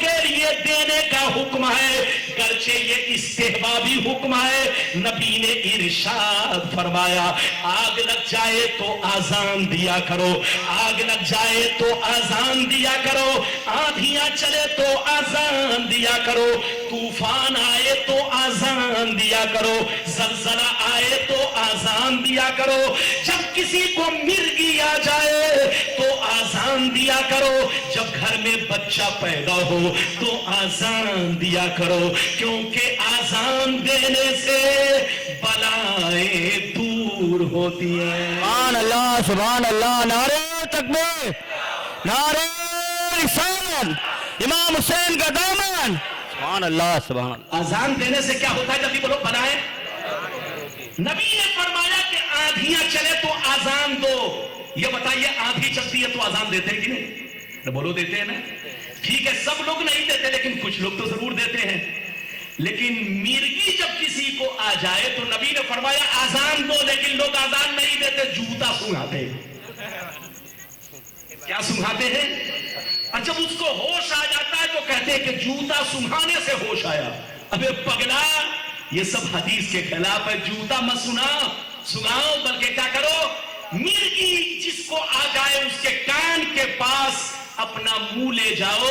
کے لیے دینے کا حکم ہے، گرچہ یہ استحبابی حکم ہے۔ نبی نے ارشاد فرمایا آگ لگ جائے تو آذان دیا کرو، آگ لگ جائے تو آذان دیا کرو، آندھیاں چلے تو آذان دیا کرو، طوفان آئے تو آذان دیا کرو، زلزلہ آئے تو آذان دیا کرو، جب کسی کو مرگی آ جائے تو آذان دیا کرو، جب گھر میں بچہ پیدا ہو تو آذان دیا کرو، کیونکہ آذان دینے سے بلائیں دور ہوتی ہیں۔ سبحان اللہ سبحان اللہ، نعرہ تکبیر، نعرہ رسالت، امام حسین کا دامن، سبحان اللہ سبحان اللہ۔ آذان دینے سے کیا ہوتا ہے؟ جب بھی بولو بلائیں۔ نبی نے فرمایا کہ آندھیاں چلے تو آذان دو۔ یہ بتائیے آندھی چلتی ہے تو آذان دیتے ہیں کہ نہیں؟ بولو دیتے ہیں نا؟ ٹھیک ہے، سب لوگ نہیں دیتے لیکن کچھ لوگ تو ضرور دیتے ہیں۔ لیکن مرگی جب کسی کو آ جائے تو نبی نے فرمایا آذان دو، لیکن لوگ آذان نہیں دیتے، جوتا سنگھاتے ہیں۔ کیا سنگھاتے ہیں؟ اور جب اس کو ہوش آ جاتا ہے تو کہتے ہیں کہ جوتا سنگھانے سے ہوش آیا۔ ابے پگلا، یہ سب حدیث کے خلاف ہے، جوتا مت سنگھاؤ، بلکہ کیا کرو، مرگی جس کو آ جائے اس کے کان کے پاس اپنا منہ لے جاؤ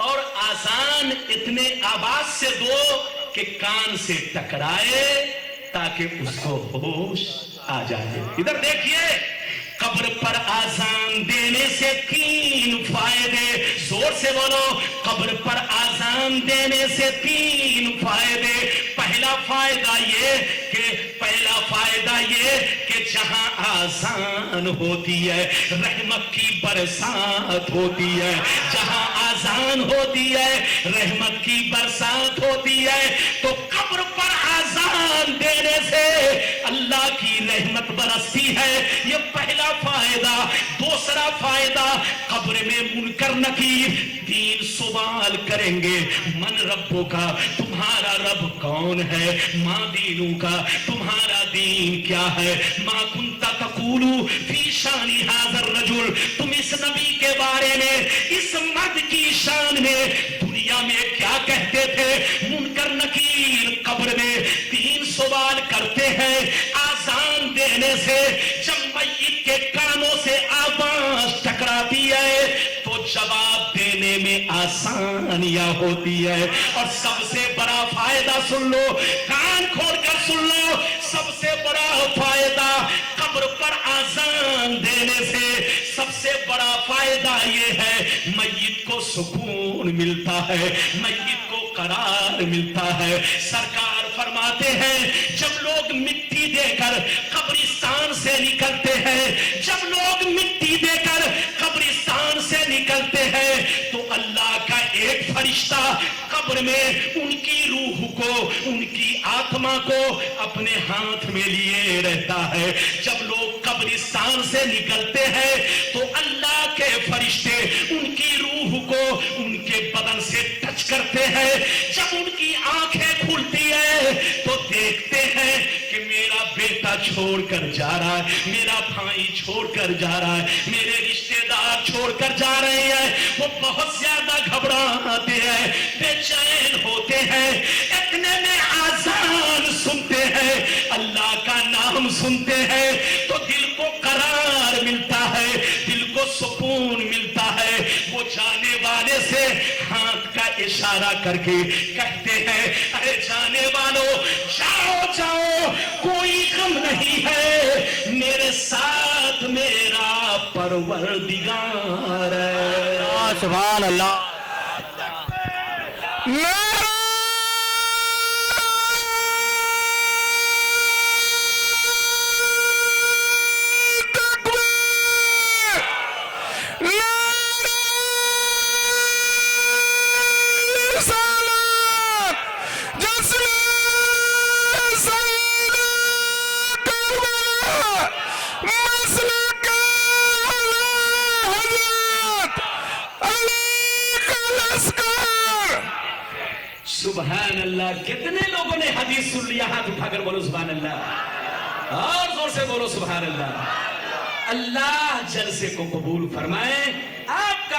اور آذان اتنے آواز سے دو کہ کان سے ٹکرائے تاکہ اس کو ہوش آ جائے۔ ادھر دیکھیے، قبر پر آذان دینے سے 3 فائدے، زور سے بولو، قبر پر آذان دینے سے 3 فائدے۔ پہلا فائدہ یہ کہ جہاں آذان ہوتی ہے رحمت کی برسات ہوتی ہے، جہاں آذان ہوتی ہے رحمت کی برسات ہوتی ہے، تو قبر پر آذان دینے سے اللہ کی رحمت برستی ہے۔ یہ پہلا فائدہ۔ دوسرا فائدہ، قبر میں منکر نکیر 3 سوال کریں گے، من ربوں کا، تمہارا رب کون ہے، ما دینوں کا، تمہارا دین کیا ہے، ما کنت تقول فی شان ھذا الرجل، تم اس نبی کے بارے میں، اس مرد کی شان میں دنیا میں کیا کہتے تھے۔ منکر نکیر قبر میں 3 سوال کرتے ہیں۔ آذان دینے سے جب میت کے کانوں سے آواز ٹکراتی ہے تو جواب دینے میں آسانیاں ہوتی ہے۔ اور سب سے بڑا فائدہ سن لو، کان کھول کر سن لو، سب سے بڑا فائدہ قبر پر آذان دینے سے، سب سے بڑا فائدہ یہ ہے میت کو سکون ملتا ہے، میت کو قرار ملتا ہے۔ سرکار فرماتے ہیں جب لوگ مٹی دے کر قبرستان سے نکلتے ہیں، جب لوگ مٹی دے کر قبرستان سے نکلتے ہیں تو اللہ کا ایک فرشتہ قبر میں ان کی روح کو، ان کی آتما کو اپنے ہاتھ میں لیے رہتا ہے۔ جب لوگ قبرستان سے نکلتے ہیں تو اللہ کے فرشتے ان کی روح کو ان کے بدن سے ٹچ کرتے ہیں۔ جب ان کی آنکھیں کھلتی ہیں تو دیکھتے ہیں کہ میرا بیٹا چھوڑ کر جا رہا ہے، میرا بھائی چھوڑ کر جا رہا ہے، میرے رشتہ دار چھوڑ کر جا رہے ہیں۔ وہ بہت زیادہ گھبراتے ہیں، بے چین ہوتے ہیں، اتنے میں آذان سنتے ہیں، اللہ کا نام سنتے ہیں تو دل کو قرار ملتا ہے، دل کو سکون ملتا ہے۔ وہ جانے والے سے ہاتھ کا اشارہ کر کے کہتے ہیں ارے جانے والوں جاؤ جاؤ، کوئی غم نہیں ہے، میرے ساتھ میرا پروردگار ہے۔ سبحان اللہ۔ سبحان اللہ۔ کتنے لوگوں نے حدیث سن لیا؟ ہاتھ اٹھا کر بولو سبحان اللہ، اور زور سے بولو سبحان اللہ۔ اللہ جلسے کو قبول فرمائے۔ آپ کا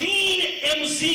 3 MC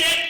1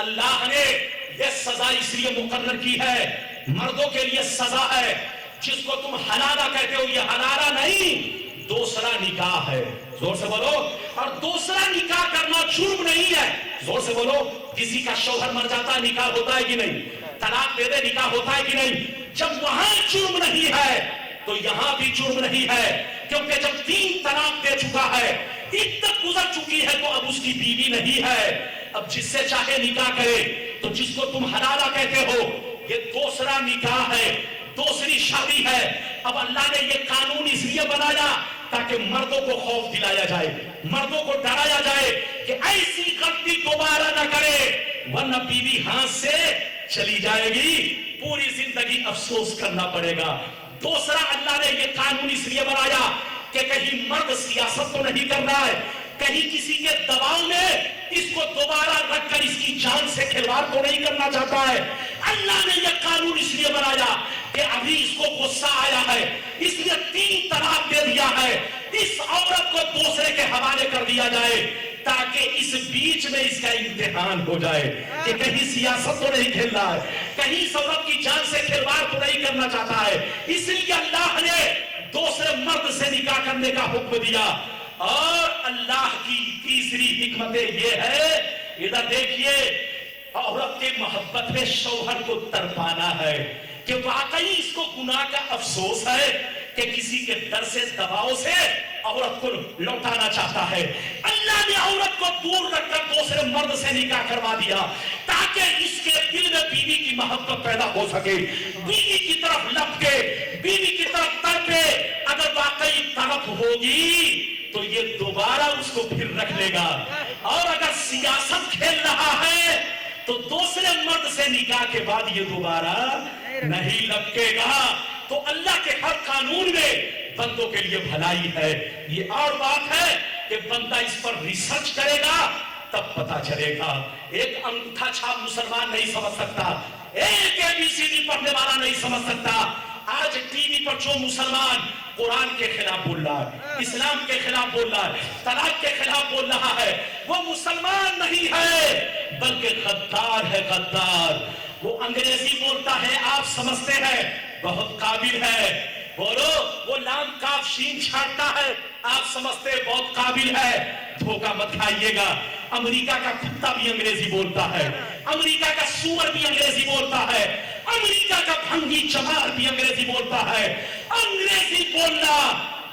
اللہ نے یہ سزا اس لیے مقرر کی ہے، مردوں کے لیے سزا ہے، جس کو تم حلالہ کہتے ہو یہ حلالہ نہیں، دوسرا نکاح ہے، زور سے بولو، اور دوسرا نکاح کرنا جرم نہیں ہے، زور سے بولو۔ کسی کا شوہر مر جاتا ہے نکاح ہوتا ہے کہ نہیں؟ طلاق دے دے نکاح ہوتا ہے کہ نہیں؟ جب وہاں جرم نہیں ہے تو یہاں بھی جرم نہیں ہے، کیونکہ جب 3 طلاق دے چکا ہے، عدت گزر چکی ہے، تو اب اس کی بیوی نہیں ہے، اب جس سے چاہے نکاح کرے۔ تو جس کو تم حلالہ کہتے ہو یہ دوسرا نکاح ہے، دوسری شادی ہے۔ اب اللہ نے یہ قانون اس لیے بنایا تاکہ مردوں کو خوف دلایا جائے، مردوں کو ڈرایا جائے کہ ایسی غلطی دوبارہ نہ کرے، ورنہ بیوی ہاتھ سے چلی جائے گی، پوری زندگی افسوس کرنا پڑے گا۔ دوسرا اللہ نے یہ قانون اس لیے بنایا کہ کہیں مرد سیاست تو نہیں کر رہا ہے، کہیں کسی کے دباؤ میں اس کو دوبارہ رکھ کر اس کی جان سے کھلواڑ تو نہیں کرنا چاہتا ہے۔ اللہ نے یہ قانون اس لیے بنایا کہ ابھی اس کو غصہ آیا ہے، اس لیے 3 طلاق دے دیا ہے، اس عورت کو دوسرے کے حوالے کر دیا جائے تاکہ اس بیچ میں اس کا امتحان ہو جائے کہ کہیں سیاست تو نہیں کھیل رہا ہے، کہیں اس عورت کی جان سے کھلواڑ تو نہیں کرنا چاہتا ہے۔ اس لیے اللہ نے دوسرے مرد سے نکاح کرنے کا حکم دیا۔ اور اللہ کی تیسری حکمت یہ ہے، ادھر دیکھیے، عورت کے محبت میں شوہر کو تڑپانا ہے کہ واقعی اس کو گناہ کا افسوس ہے کہ کسی کے در سے دباؤ سے عورت کو لوٹانا چاہتا ہے۔ اللہ نے عورت کو دور رکھ کر دوسرے مرد سے نکاح کروا دیا تاکہ اس کے دل میں بیوی کی محبت پیدا ہو سکے، بیوی کی طرف لپکے، بیوی کی طرف تڑپے۔ اگر واقعی طرف ہوگی تو یہ دوبارہ اس کو پھر رکھ لے گا، اور اگر سیاست کھیل رہا ہے تو دوسرے مرد سے نکاح کے بعد یہ دوبارہ نہیں لپکے گا۔ تو اللہ کے ہر قانون میں بندوں کے لیے بھلائی ہے۔ یہ اور بات ہے کہ بندہ اس پر ریسرچ کرے گا تب پتا چلے گا۔ ایک انگوٹھا چھاپ مسلمان نہیں سمجھ سکتا، ایک ABCD پڑھنے والا نہیں سمجھ سکتا۔ آج ٹی وی پر جو مسلمان قرآن کے خلاف بول رہا ہے، اسلام کے خلاف بول رہا ہے، طلاق کے خلاف بول رہا ہے، وہ مسلمان نہیں ہے بلکہ غدار ہے، غدار۔ وہ انگریزی بولتا ہے، آپ سمجھتے ہیں بہت قابل ہے، بولو وہ لام کاف شین چھاڑتا ہے، آپ سمجھتے بہت قابل ہے، دھوکہ مت کھائیے گا۔ امریکہ کا کتا بھی انگریزی بولتا ہے، امریکہ کا سور بھی انگریزی بولتا ہے، امریکہ کا بھنگی چمار بھی انگریزی بولتا ہے۔ انگریزی بولنا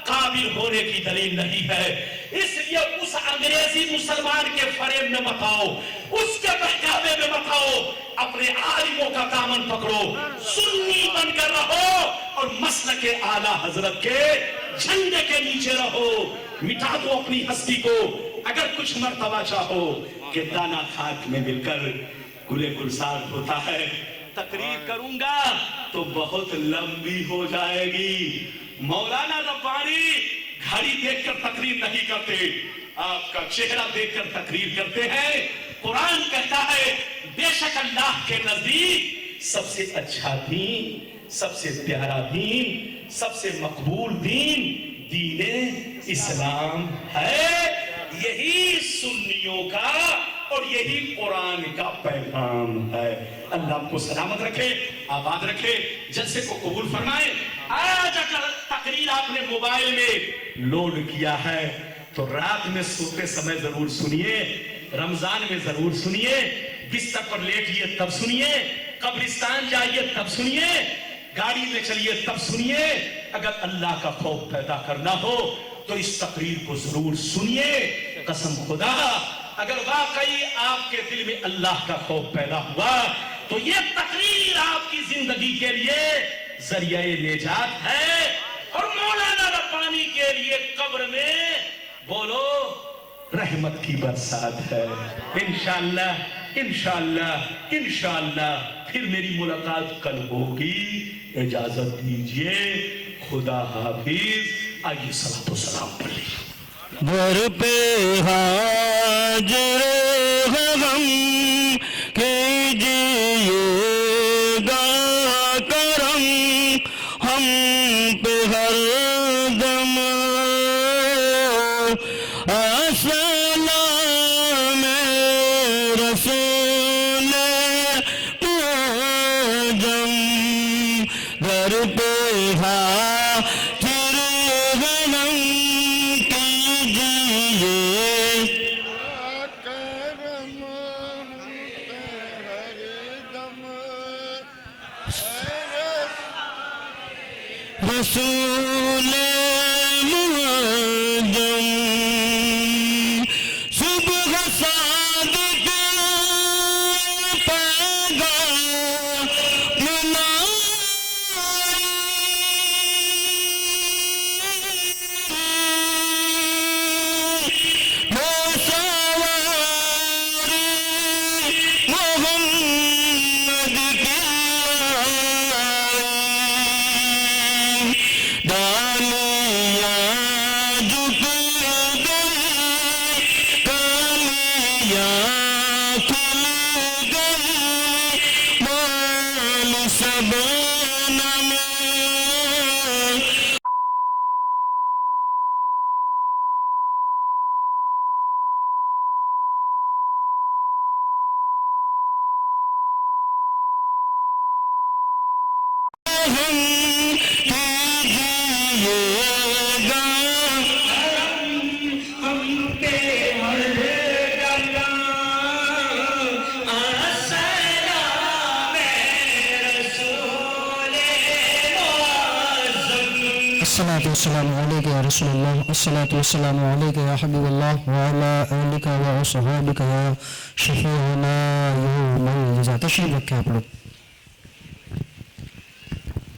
قابل ہونے کی دلیل نہیں ہے، اس لیے اس انگریزی مسلمان کے فریب میں مت آؤ، اس کے بہکاوے میں مت آؤ، اپنے عالموں کا دامن پکڑو، سنی بن کر رہو اور مسلک اعلیٰ حضرت کے جھنڈے کے نیچے رہو، مٹا دو اپنی ہستی کو۔ اگر کچھ مرتبہ چاہو کہ دانا خاک میں مل کر گلے گلزار ہوتا ہے، تقریر کروں گا تو بہت لمبی ہو جائے گی۔ مولانا ربانی گھڑی دیکھ کر تقریر نہیں کرتے، آپ کا چہرہ دیکھ کر تقریر کرتے ہیں۔ قرآن کہتا ہے بے شک اللہ کے نزدیک سب سے اچھا دین، سب سے پیارا دین، سب سے مقبول دین دین اسلام ہے۔ یہی سنیوں کا اور یہی قرآن کا پیغام ہے۔ اللہ آپ کو سلامت رکھے، آباد رکھے، جلسے کو قبول فرمائے۔ آج اگر تقریر آپ نے موبائل میں لوڈ کیا ہے تو رات میں سوتے سمے ضرور سنیے، رمضان میں ضرور سنیے، بستر پر لیٹیے تب سنیے، قبرستان جائیے تب سنیے، گاڑی میں چلیے تب سنیے۔ اگر اللہ کا خوف پیدا کرنا ہو تو اس تقریر کو ضرور سنیے۔ قسم خدا اگر واقعی آپ کے دل میں اللہ کا خوف پیدا ہوا تو یہ تقریر آپ کی زندگی کے لیے ذریعہ نجات ہے، اور مولانا ربانی کے لیے قبر میں بولو رحمت کی برسات ہے۔ انشاءاللہ انشاءاللہ انشاءاللہ پھر میری ملاقات کل ہوگی۔ اجازت دیجیے، خدا حافظ۔ آئیے صلاۃ و سلام پڑھ لیجیے۔ در پہ حاضر غم کیجیے گا کرم، ہم پہ ہر دم السلام رسول الصلاۃ والسلام علیک یا رسول اللہ، الصلاۃ والسلام علیک یا حبیب اللہ وعلی آلک و اصحابک یا شفیعنا یوم الجزا۔ تشریف رکھیں آپ لوگ۔